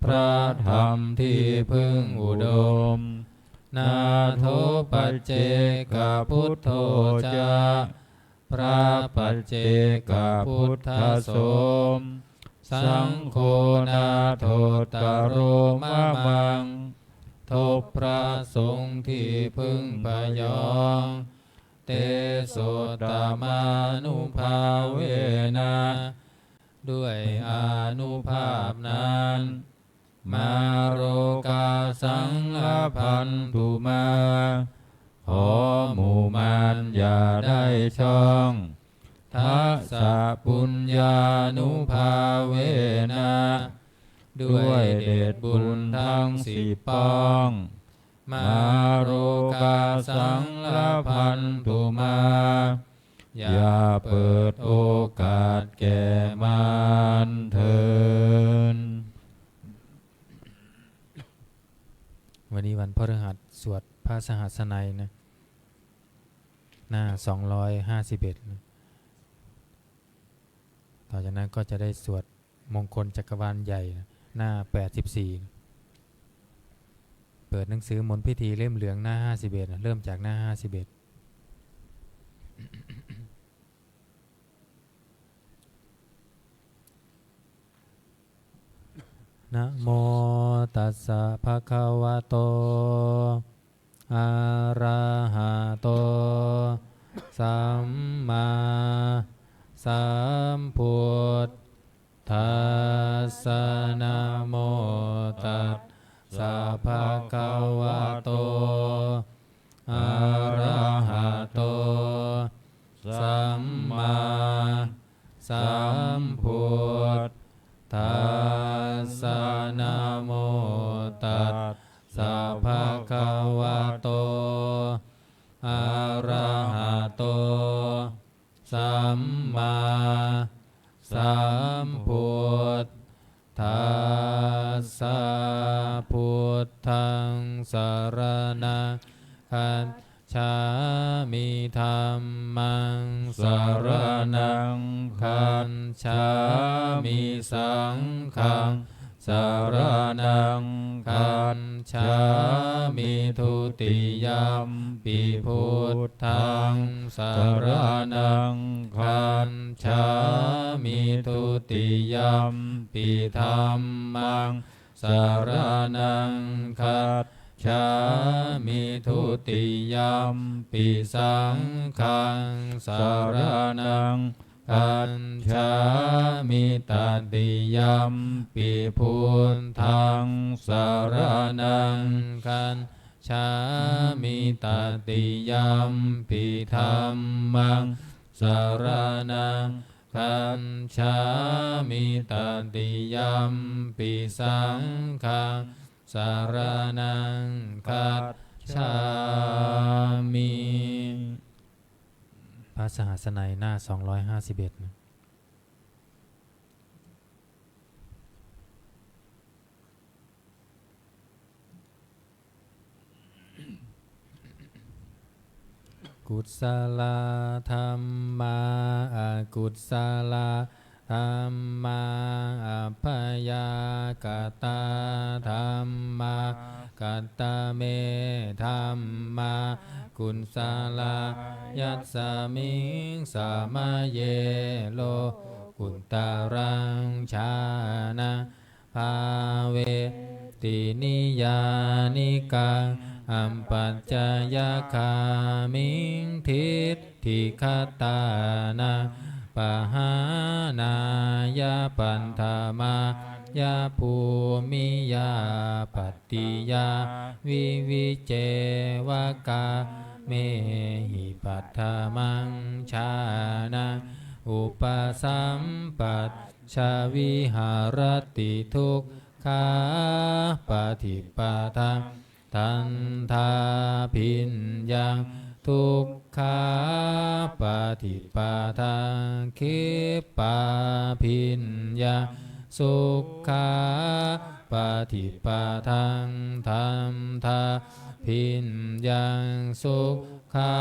พระธรรมที่พึ่งอุดมนาโถปัจเจกพุทโธจาพระปัจเจกพุทธสมสังโฆนาโถตโรมะมังทบพระสงฆ์ที่พึ่งพยองเตโสตมานุภาเวนะด้วยอานุภาพนั้นมาโรกาสังฆพันธุมาขอหมู่มารอย่าได้ช่องทัสสะปุญญานุภาเวนะด้วยเดชบุญทั้งสิบป้องมาโรกาสังฆพันธุมาอย่าเปิดโอกาสแก่มารเถิดวันนี้วันพฤหัสสวดพระสหัสนัยนะหน้า251ต่อจากนั้นก็จะได้สวดมงคลจักรวาลใหญ่นะหน้า84เปิดหนังสือมนต์พิธีเล่มเหลืองหน้า51นะเริ่มจากหน้า51นะโมตัสสะภะคะวะโตอะระหะโตสัมมาสัมพุทธัสสะนะโมตัสสะภะคะวะโตอะระหะโตสัมมาสัมพุทธัสสะนะโมตัสสะภะคะวะโตอะระหะโตสัมมาสัมพุทธัสสะพุทธังสรณังคัจฉามิธัมมังสรณังคัจฉามิสังฆังสรณังคัจฉามิทุติยัมปิพุทธังสรณังคัจฉามิทุติยัมปิธัมมังสรณังคัจฉามิทุติยัมปิสังฆังสรณังคัจฉามิตติยัมปิพุทธังสรณังคัจฉามิตติยัมปิธัมมัง สารนังคัจฉามิตติยัมปิสังฆังสารนังคัจฉามิพระสหัสนัยหน้า251นะกุศลธรรมาอกุศลธรรมาอัพยากตาธรรมากัตตเมธรรมากุศลยัสสมิงสามเยโลกุตตรังชานะภาเวตินิยานิกังอัมปัจจยคามิงทิฏฐิคตานะปหานายาปันธามายาภูมิยาปัตติยาวิวิเจวกาเมหิปัฏฐามังชานะอุปสัมปัชชวิหารติทุกขาปฏิปทาทันทาพิญญาทุกขาปฏิปทาคิปาพิญญาสุขาปฏิปทาธัมทาพิญญาสุขา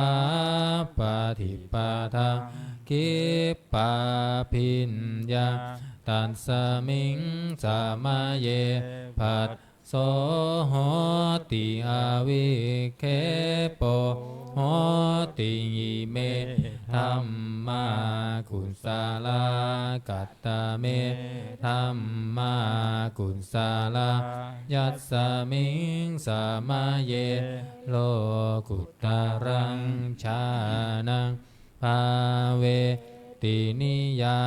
ปฏิปทาคิปาพิญญาตัสมิงสามเยภัสโสโหติอาวิเคปโหติอิเมธัมมากุศลกัตตเมธัมมากุศลยัสสมิงสามเยโลกุตตรังชานังภาเวตินิยา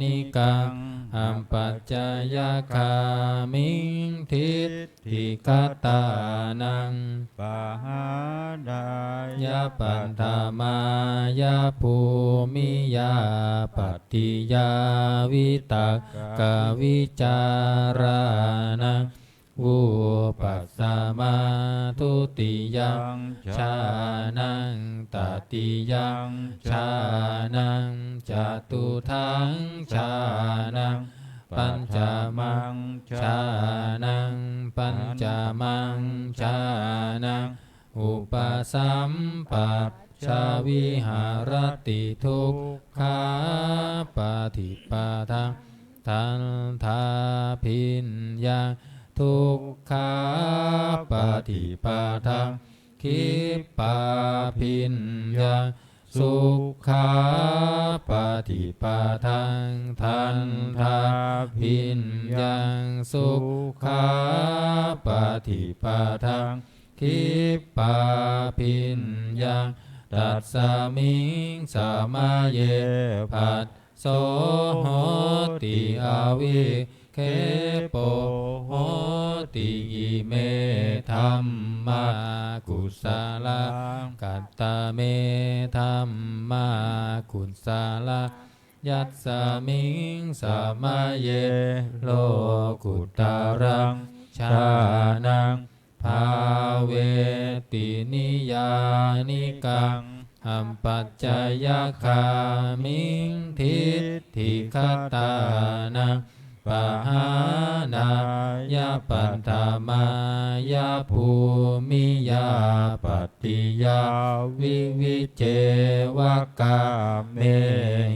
นิกังอัมปัจจยคามิงทิฏฐิคตานังปหานายาปันธามายาภูมิยาปัตติยาวิตกวิจารานังวุปัสสมาทุติยังชานังตติยังชานังจตุทังชานังปัญจมังชานังปัญจมังชานังอุปสัมปัชชวิหารติทุกขาปฏิปทาทันทาพิญญาทุกขาปฏิปทาคิปาพิญญาสุขาปฏิปทาทันทาพิญญาสุขาปฏิปทาคิปาพิญญาตัสสมิงสามเยภัสโสโหติอาวิเคปโหติอิเมธัมมากุศลกัตตเมธัมมากุศลยัสสมิงสามเยโลกุตตรังชานังภาเวตินิยานิกังอัมปัจจยคามิงทิฏฐิคตานังปหานายาปันธามายาภูมิยาปัตติยาวิวิเจวกาเม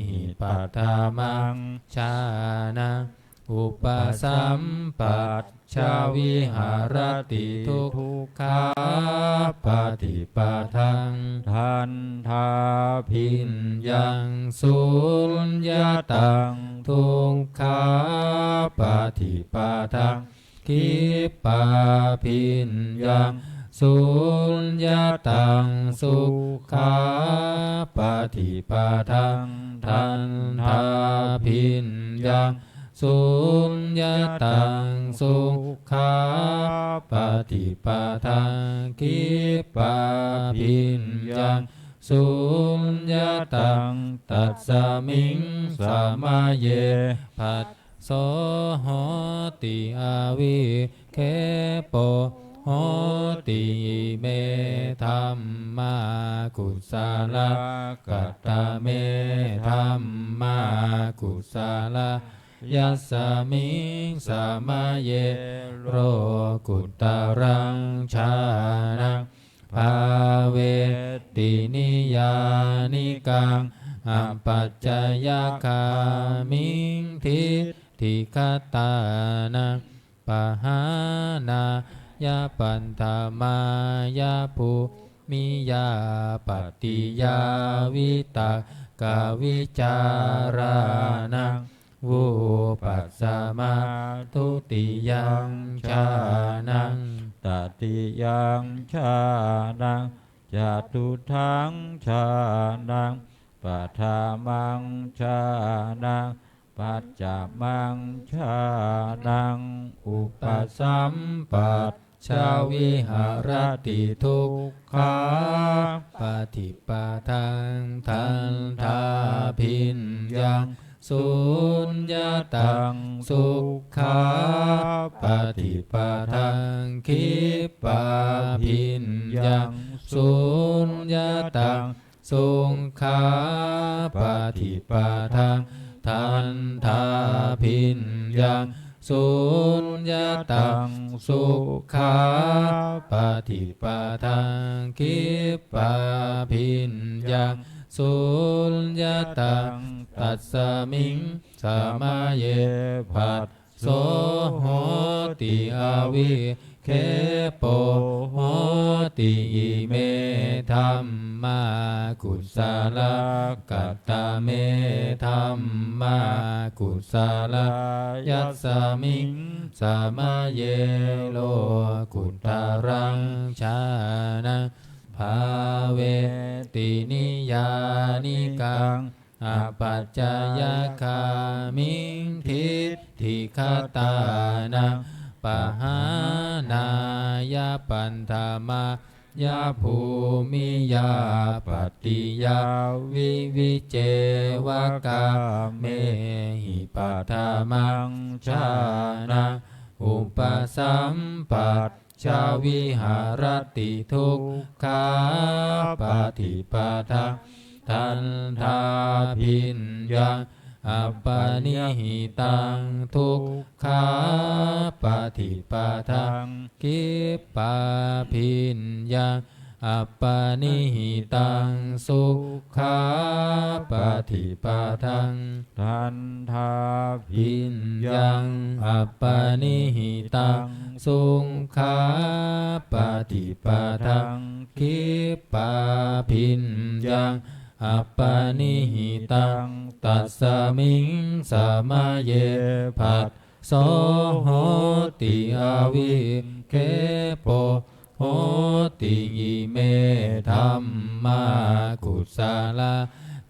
หิปัฏฐามังชานังอุปสัมปัชชวิหารติทุกขาปฏิปทาทันทาพิญญาสุญญาตังทุกขาปฏิปทาคิปาพิญญาสุญญาตังสุขาปฏิปทาทันทาพิญญาสุญญาตังสุขาปฏิปทาคิปาพิญญา สุญญตังตัสสมิงสามาเยผัสโสโหติอาวิเคโปโหติเมธัมมากุศลกัตตเมธัมมากุศลยัสสมิงสามาเยโรกุตตรังชานังภาเวตินิยานิกังอัปปัจจยคามิงทิทิคตานังปหานายาปันธามายาภูมิยาปฏิยาวิตากาวิจารานังวุปัสสมาทุติยังชานังตติยังชานังจตุทังชานังปัฏฐามังชานังปัจจามังชานังอุปสัมปัตชาวิหารติทุกขาปฏิปทังทันทาพินยังสุญญตังสุขาปฏิปทังคิปาพินยังสุญญตังสุขาปฏิปทังทันทาพินยังสุญญตังสุขาปฏิปทังคิปาพินยังสุญญตังตัสสมิงสามาเยผัสโสโหติอาวิเคโปโหติอิเมธัมมากุศลกัตตเมธัมมากุศลยัสสมิงสามาเยโลกุตตรังชานังภาเวตินิยานิกังอปัจจยคามิงทิทิคตานังปหานายาปันธามายาภูมิยาปฏิยาวิวิเจวกาเมหิปัฏฐามังชานังอุปสัมปัตชาวิหารติทุกขาปฏิปทังทันทาพินยังอัปปนิหิตังทุกขาปฏิปทังคิปาพินยังอัปปนิหิตังสุขาปฏิปทังทันทาพินยังอัปปนิหิตังสุขาปฏิปทังคิปาพินยังอัปปนิหิตังตัสสมิงสามาเยผัสโสโหติอาวิเคโปโหติอิเมธัมมากุศล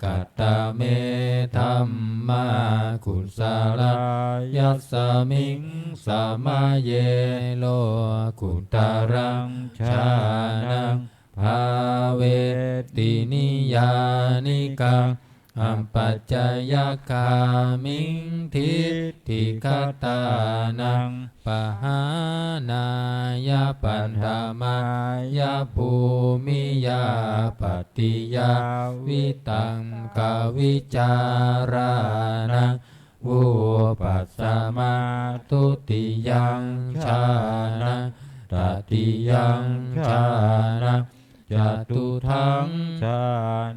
กัตตเมธัมมากุศลยัสสมิงสามาเยโลกุตตรังชานังภาเวตินิยานิกังอัปปัจจยคามิงทิทิคตานังปหานายาปันธามายาภูมิยาปฏิยาวิตังกวิจารานังวุปัสสมาทุติยังชานังตติยังชานังจตุทังชา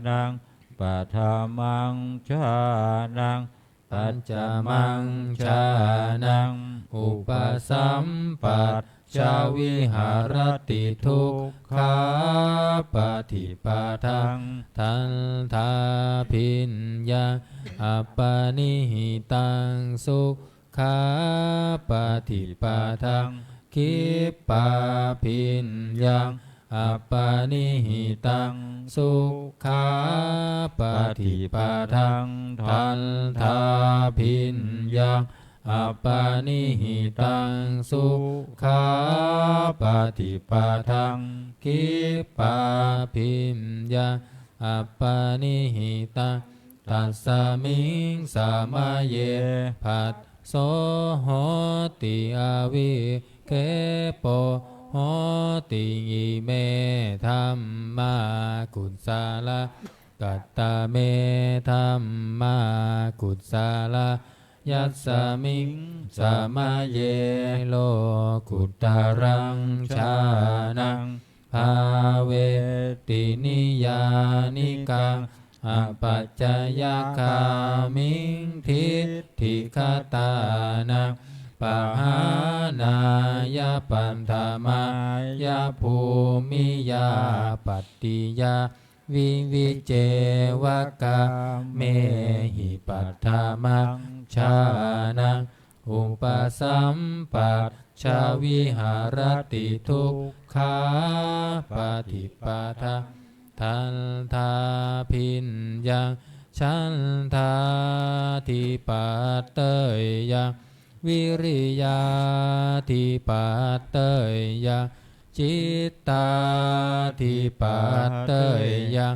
นังปัฏฐามังชานังปัญจมังชานังอุปสัมปัตชาวิหารติทุกขาปฏิปทังทันทาพินยังอัปปนิหิตังสุขาปฏิปทังคิปาพินยังอัปปนิหิตังสุขาปฏิปทังทันทาพินยังอัปปนิหิตังสุขาปฏิปทังคิปาพินยัง อัปปานิหิตาตัสสมิงสามาเยภัสโสโหติอาวิเคปโหติอิเมธัมมากุศลกัตตะเมธัมมากุศลยัสสมิงสามาเยโลกุตตรังชานังภาเวตินิยานิกังอปัจจยคามิงทิฏฐิคตานังปหานายาปันธามายาภูมิยาปัตติยาวิวิเจวกาเมหิปัฏฐามังชานังอุปสัมปัชชาวิหารติทุกขาปฏิปทาทันทาพินยังฉันทาทิปัตเตยยังวิริยาทิปัตเตยยังจิตตาทิปัตเตยยัง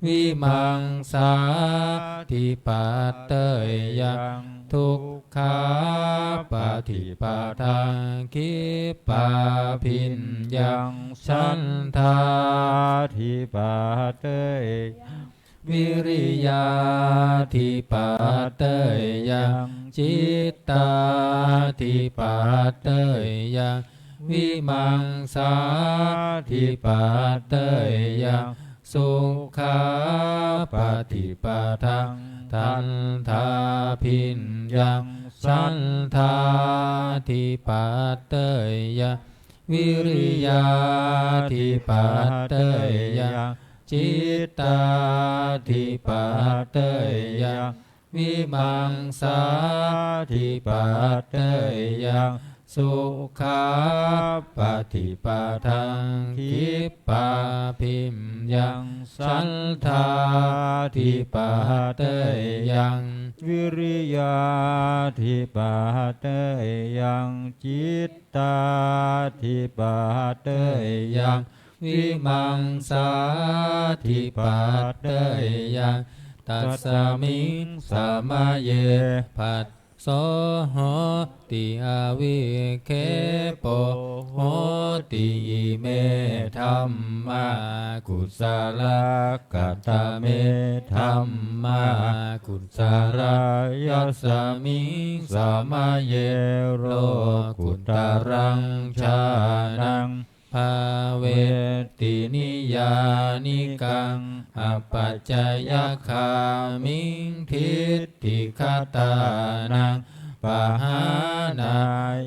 วิมังสาทิปัตเตยยังทุกขาปฏิปทาคิปาพินยังฉันทาทิปัตเตยวิริยาทิปัตเตยยังจิตตาทิปัตเตยยังวิมังสาทิปัตเตยยังสุขาปฏิปทาทันทาพินยังฉันทาทิปัตเตยยังวิริยาทิปัตเตยยังจิตตาทิปัตเตยยังวิมังสาทิปัตเตยยังสุขาปฏิปทาคิปาพิมยังฉันทาทิปัตเตยยังวิริยาทิปัตเตยยังจิตตาทิปัตเตยยังวิมังสาทิปัตเตยยังตัสสมิงสามาเยภัสโสโหติอาวิเคปโหติอิเมธัมมากุศลกัตตะเมธัมมากุศลยัสสมิงสามาเยโรกุตตรังชานังภาเวตินิยานิกังอปัจจยคามิงทิฏฐิคตานังปหานา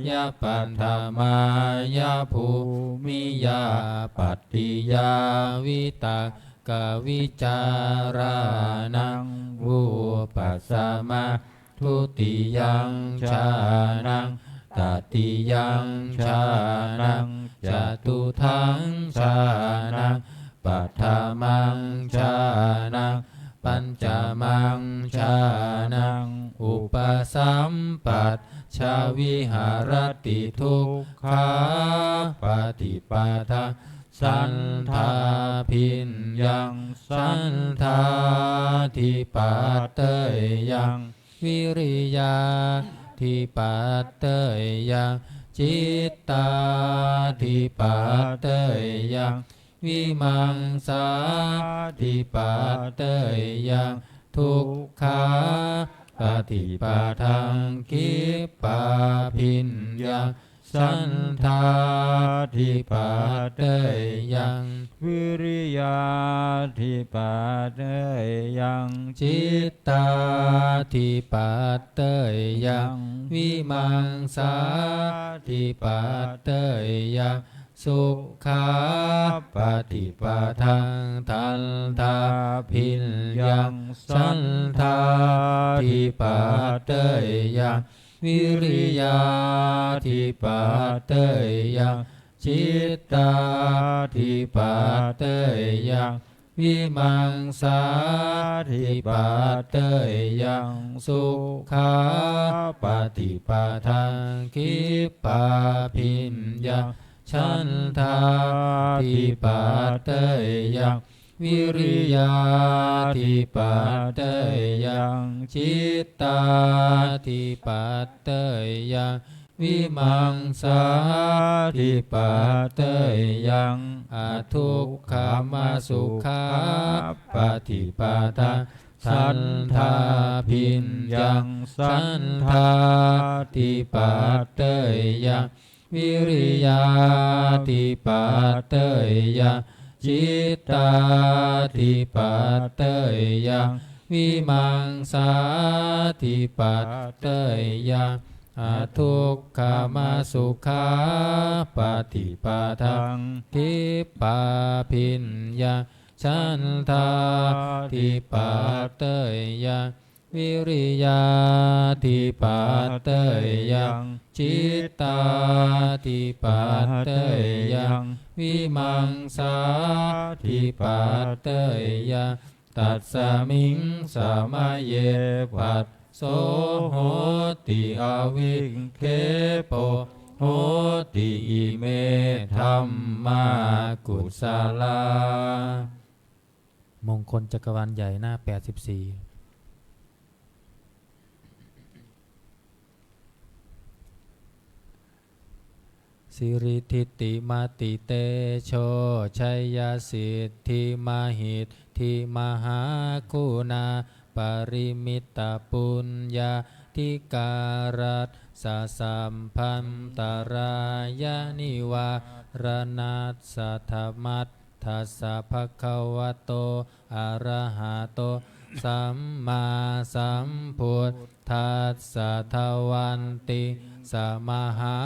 ยาปันธามายาภูมิยาปัตติยาวิตากวิจารานังวุปัสสมาทุติยังชานังตติยังชานังจตุทังชานังปัฏฐามังชานังปัญจมังชานังอุปสัมปัชชาวิหารติทุกขาปฏิปทาสันทาพินยังสันทาทิปัตเตยยังวิริยาทิปัตเตยยังจิตตาทิปัตเตยยังวิมังสาทิปัตเตยยังทุกขาปฏิปทาคิปาพินยังสันทาทิปัตเตยยังวิริยาทิปัตเตยยังจิตตาทิปัตเตยยังวิมังสาทิปัตเตยยังสุขาปฏิปทาทันทาพินยังสันทาทิปัตเตยยังวิริยาทิปัตเตยยังจิตตาทิปัตเตยยังวิมังสาทิปัตเตยยังสุขาปฏิปทาคิปาพินยังฉันทาทิปัตเตยยัง วิริยาธิปัตเตยังจิตตาธิปัตเตยังวิมังสาธิปัตเตยังอทุกขมาสุขาปฏิปทาสันทาพิญญังสันทาธิปัตเตยังวิริยาธิปัตเตยังจิตตาธิปัตเตยังวิมังสาธิปัตเตยังอทุกขมาสุขาปฏิปทาทิปปาพิญญาฉันทาธิปัตเตยังวิริยาธิปัตเตยังจิตตาธิปัตเตยังวิมังสาธิปัตเตยังตัสสมิงสมัยเยปัสโสโหติอวิเคปโหติอิเมธัมมากุศลามงคลจักรวาลใหญ่หน้า84สิริทิติมาติเตโชชัยสิทธิมหิทธิมหาคุณาปริมิตาปุญญาธิการัสสะสัมพันตรายานิวารนัสสัทธมัตทัสสะภะคะวะโตอะระหะโตสัมมาสัมพุทธัสสะทวันติสมหา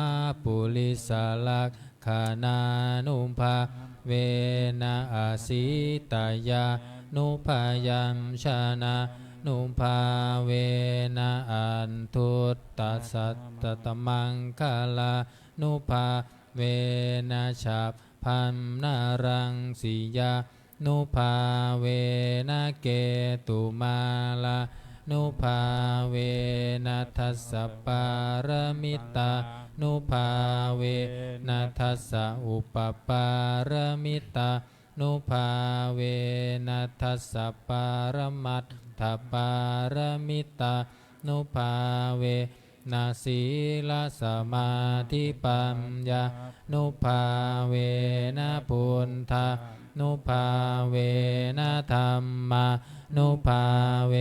ปุริสลักขานานุภาเวนะอาสิตายานุภายัญชนะนุภาเวนะอันทุตตัสสะตตมังคลานุภาเวนะฉัพพันนารังสียานุภาเวนะเกตุมาลานุภาเวนะทัสสะปารมิตานุภาเวนะทัสสะอุปปารมิตานุภาเวนะทัสสะปารมัตถปารมิตานุภาเวนะศีลสมาธิปัญญานุภาเวนะพุทธานุภาเวนะธัมมานุภาเว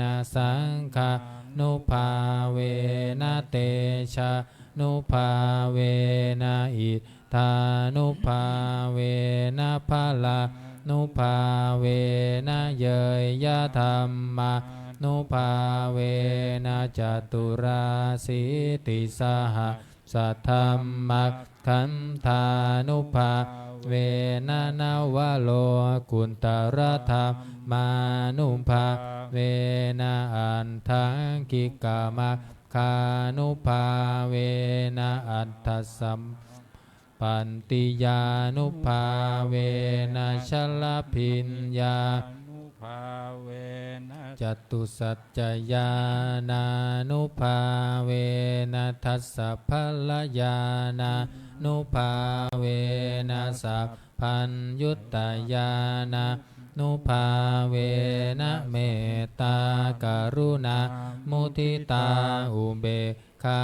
นะสังฆานุภาเวนะเตชะนุภาเวนะอิทธานุภาเวนะภาลานุภาเวนะเยยยะธรรมานุภาเวนะจตุราสิติสหสัทธัมมัคคันธานุภาเวนะนาวโลกุณตรธรรมานุภาเวนะอันทังกิกามัคคานุภาเวนะอัตถสัมปันติยานุภาเวนะชลพิญญานุภาเวนะจตุสัจจญาณานุภาเวนะทัสสะพลญาณานุภาเวนะสัพพัญญุตตญาณานุภาเวนะเมตตากรุณามุทิตาอุเบกขา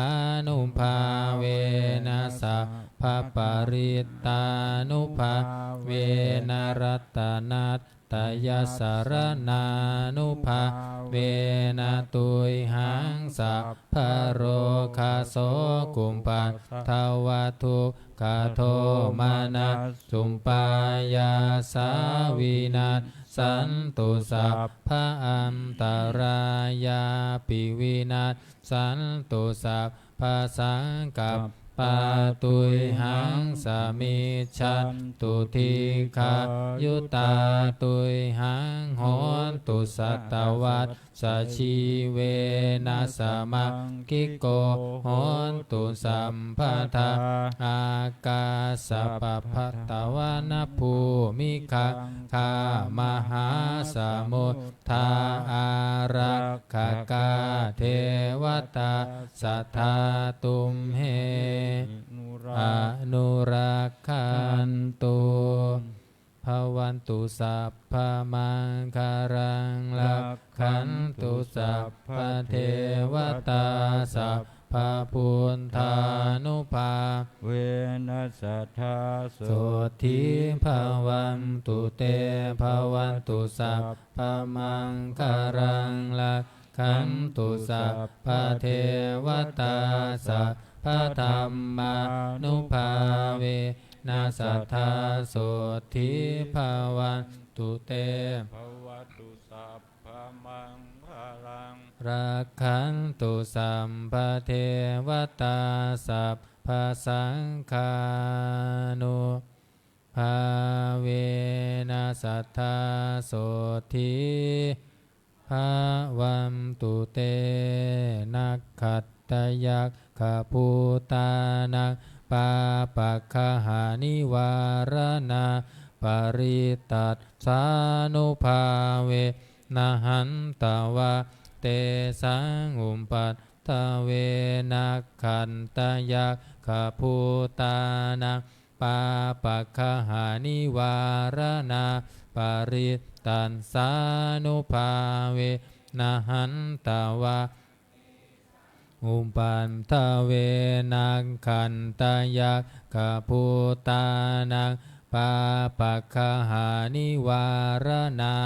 นุภาเวนะสัพพปริตตานุภาเวนะรัตนัตตยสารนานุภาเวนะตุยหังสัพพโรคาโสกุมปันทวทุกขโทมานะสุมปายาสาวินาศสันตุสัพพะอันตรายาปิวินาศสันตุสัพพะสังกัปปาตุยหังสามิชันตุทิคายุตาตุยหังโหนตุสัตตวัตสัชีเวนะสมังคิโกโหนตุสัมภทาอากาสปภัตตวนาภูมิคังคามหาสมุทธาอารักขกาเทวตาสัทธาตุมเหอนุรักขันตุ ภวันตุสัพพมังคารังลักขันตุสัพพเทวตาสัพพพุทธานุภาเวนัสสัทธาโส โสทิภวันตุเตภวันตุสัพพมังคารังลักขันตุสัพพเทวตาสัพพธรรมานุภาเวนัสสัทธาโสทิภวันตุเต ภวตุสัพพมังคารัง รักขันตุสัมปเทวตาสัพพสังฆานุภาเวนัสสัทธาโสทิภาวันตุเตนักขัตตยักขภูตานังปาปัคคหานิวารณาปริตัสสานุภาเวนะหันตวะเตสังอุปปัตตเวนักขันตยักขภูตานังปาปัคคหานิวารณาปริตัสสานุภาเวนะหันตวะอุปปันทเวนักขันตยักขภูตานังปาปัคคหานิวารณา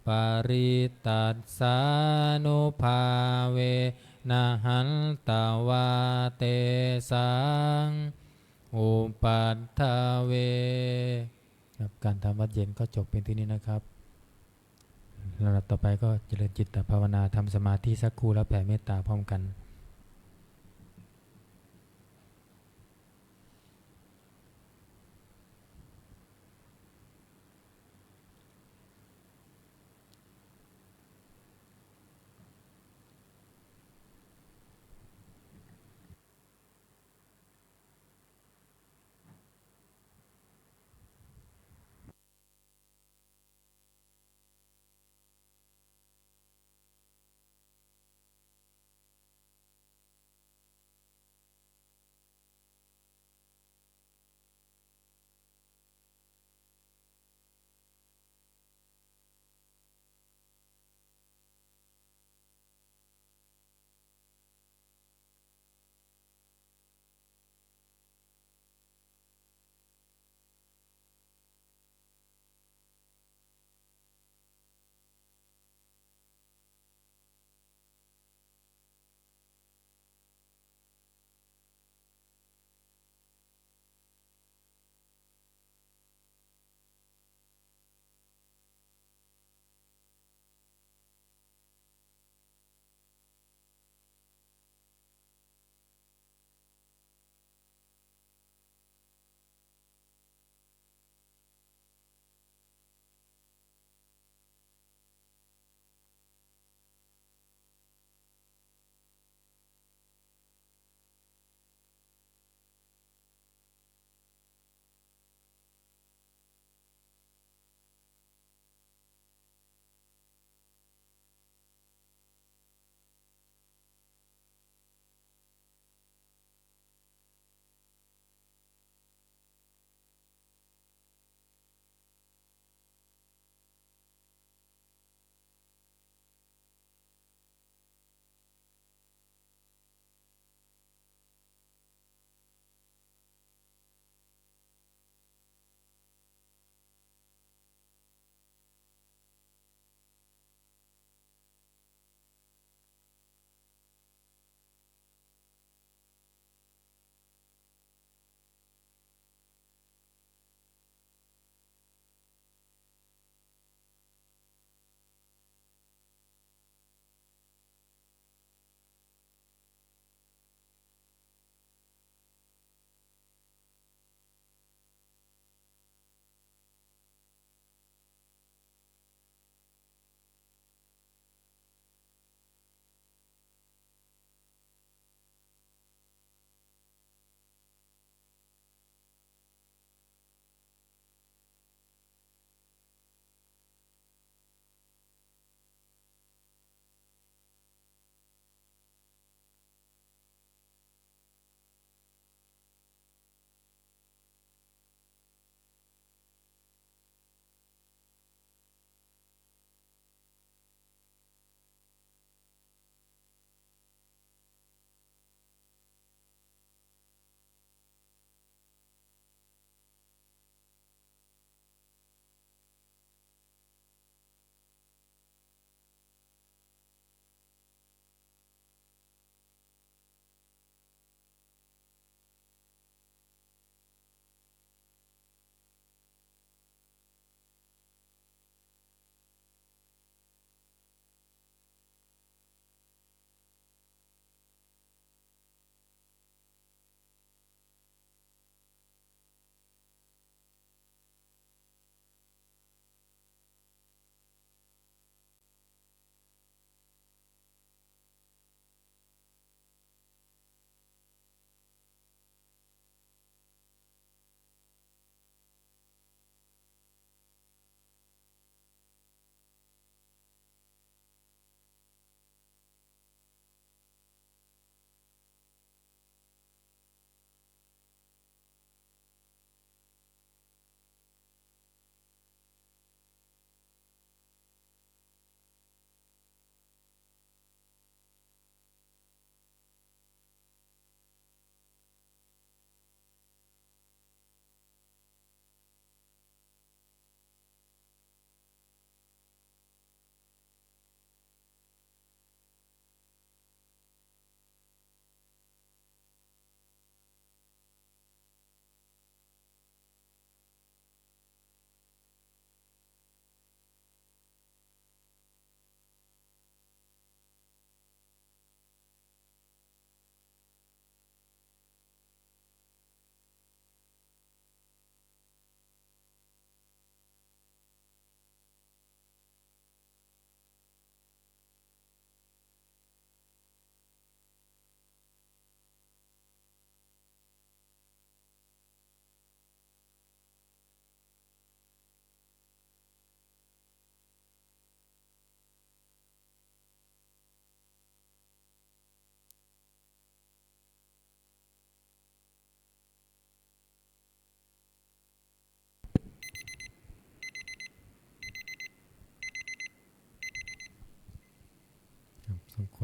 ปริตัสสานุภาเวนะหันตวะเตสังอุปัฏฐเวครับการทำวัดเย็นก็จบเป็นที่นี้นะครับลำดับต่อไปก็เจริญจิตภาวนาทำสมาธิสักครู่แล้วแผ่เมตตาพร้อมกัน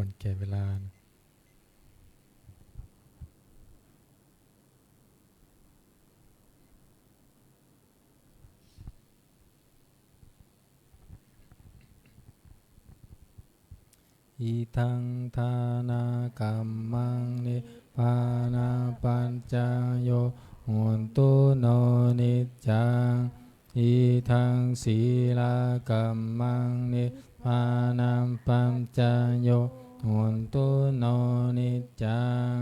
ควรแก่เวลาอิทังทานากรรมังนิพพานาปัญจโยโหนตุโนนิจจังอิทังศีลากรรมังนิพพานาปัญจโยโหนตุโนนิจจัง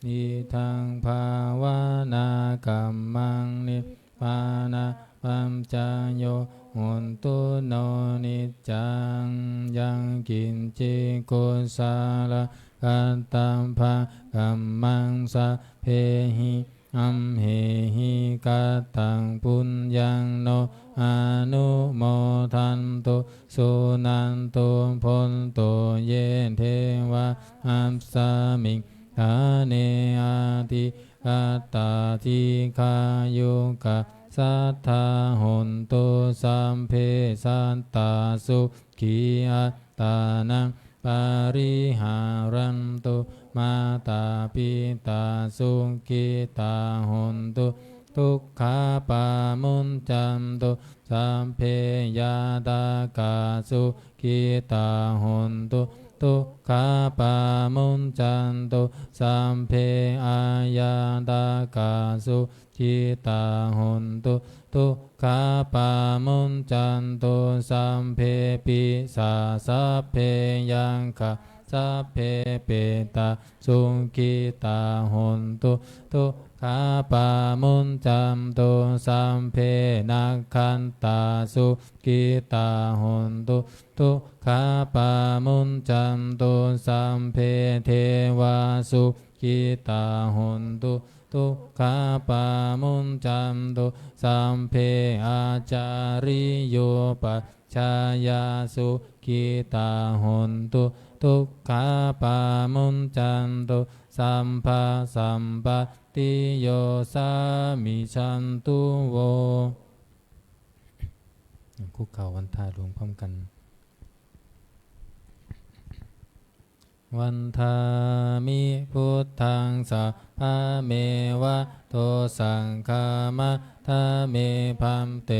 อิทังภาวานากรรมังนิพพานาปัญจโยโหนตุโนนิจจังยังกินจิกุสาลกันตัมภะกัมมังสะเพหิอัมเหหิกัตตังปุญญังโนอนุโมทันตุสุนันตุพลตุเยเทวะอัสสมิงทาเนอาติกัตตาทิคายุกะสัทธาหนตุสัมเพสันตาสุขีอัตตานังปาริหารันตุมาตาปิตาสุขิตาหนตุทุกขาปามุนจันตุสัมเพยาตากาสุขิตาหนตุทุกขาปามุนจันตุสัมเพอายาตากาสุขิตาหนตุทุกขาปามุนจันตุสัมเพปิสาสัพเพยังคะสัพเพเปตาสุขิตาหนตุทุกขาปามุนจันตุสัมเพนักขันตาสุขิตาหนตุทุกขาปามุนจันตุสัมเพเทวาสุขิตาหนตุทุกขาปามุนจันตุสัมเพอาจาริโยปัจจายาสุขิตาหนตุทุกขาปามุนจันตุสัมภาสัมปติโยสามิชันตุโวคุกเข่าวันทารวมพร้อมกันวันทามิพุทธังสัพพะเมวะโตสังฆามะทาเมพัมเต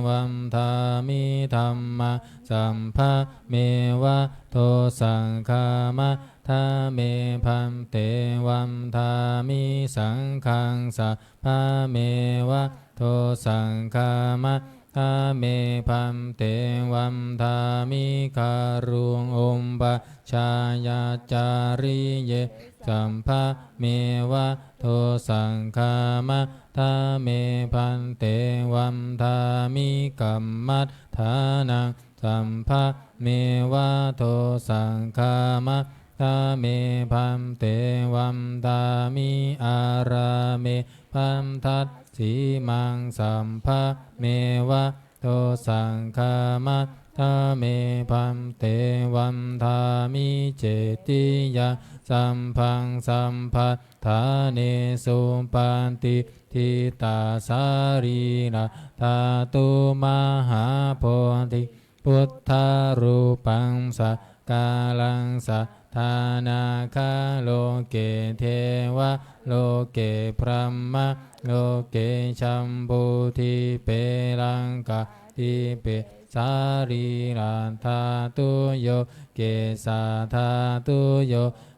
วัมทามิธัมมะสัมภะเมวะโตสังฆามะทาเมพัมเตวัมทามิสังฆังสัพพะเมวะโตสังฆามะทาเมพัมเตวัมทามิคารุงอมปะชายาจาริเยสัมภะเมวะโทสังฆามะทาเมพันเตวัมทามิกัมมัฏฐานังสัมภะเมวะโทสังฆามะทาเมพัมเตวัมทามิอาราเมพัมทัสสีมังสัมภะเมวะโตสังฆามะทาเมพัมเตวัมทามิเจติยาสัมพังสัมภัทธาเนสุปันติทิตาสารีนาธาตุมหาโพธิพุทธารูปังสักกาลังสัทธานาคาโลเกเทวะโลเกพรหมะโลเกชัมพูทิเปลังกาทิเปสารีราธาตุโยเกสาธาตุโย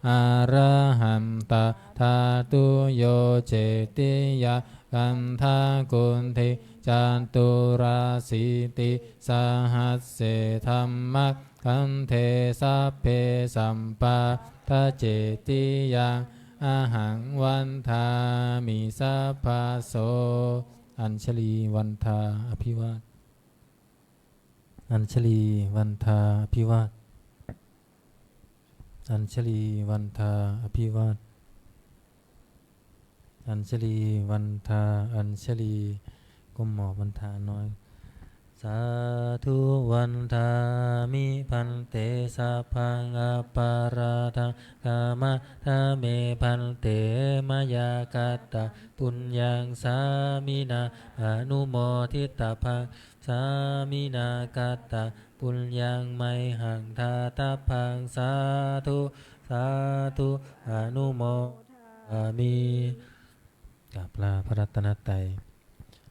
อะระหันตาธาตุโยเจติยากันทากุณทิจันตุราสิติสหัสเสธัมมะคันเทสัพเพสัมปาทะเจติยังอาหังวันทามิสัพพะโสอัญชลีวันทาอภิวาทอัญชลีวันทาอภิวาทอัญชลีวันทาอภิวาทอัญชลีวันทาอัญชลีก้มหมอบวันทาน้อยสาธุวันทามิพันเตสัพพังอปาราทังกามะทาเมพันเตมายากัตตะปุญญังสามินาอนุโมทิตาภังส สามินากาตาปุญญังไมหังทาตาพังสาธุสาธุอนุโมทามิกราบลาพระรัตนตรัย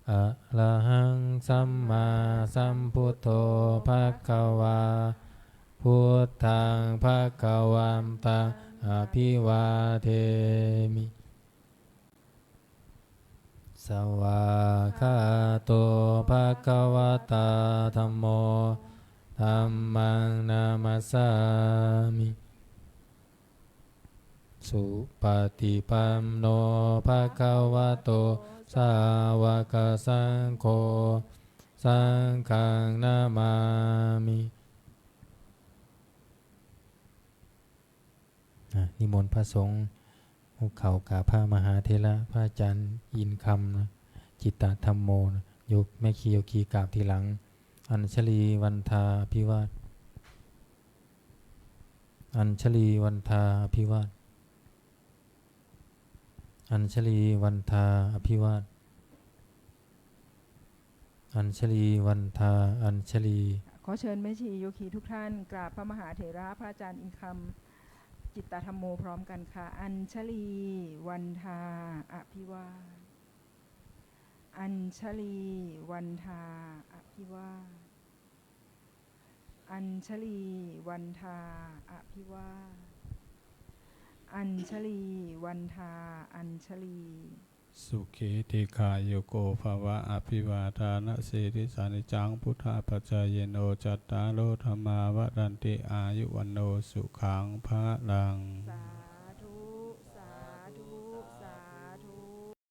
อะระหังสัมมาสัมพุทโธภะคะวาพุทธังภะคะวันตังอภิวาเทมิสวากขาโตภะคะวะตาธัมโมธัมมังนามัสสามิสุปฏิปันโนภะคะวะโตสาวกสังโฆสังฆังนามามินิมนต์พระสงฆ์หุกเข่ากราบพระมหาเถระพระอาจารย์อินคำนะจิตตธรรมโมนะยกแม่คีโยคีกราบทีหลังอัญชลีวันทาภิวาทอัญชลีวันทาภิวาทอัญชลีวันทาอภิวาทอัญชลีวันทาอัญชลีขอเชิญแม่ชีโยคีทุกท่านกราบพระมหาเถระพระอาจารย์อินคำจิตตธรรมโมพร้อมกันค่ะอัญชลีวันทาอภิวาทอัญชลีวันทาอภิวาทอัญชลีวันทาอภิวาทอัญชลีวันทาอัญชลีสุขีติขาโยโกภวะอภิวาทานะสิริสานิจังพุทธาปัจจายโนจัตตารโอธรรมาวรันติอายุวันโนสุขังภะลัง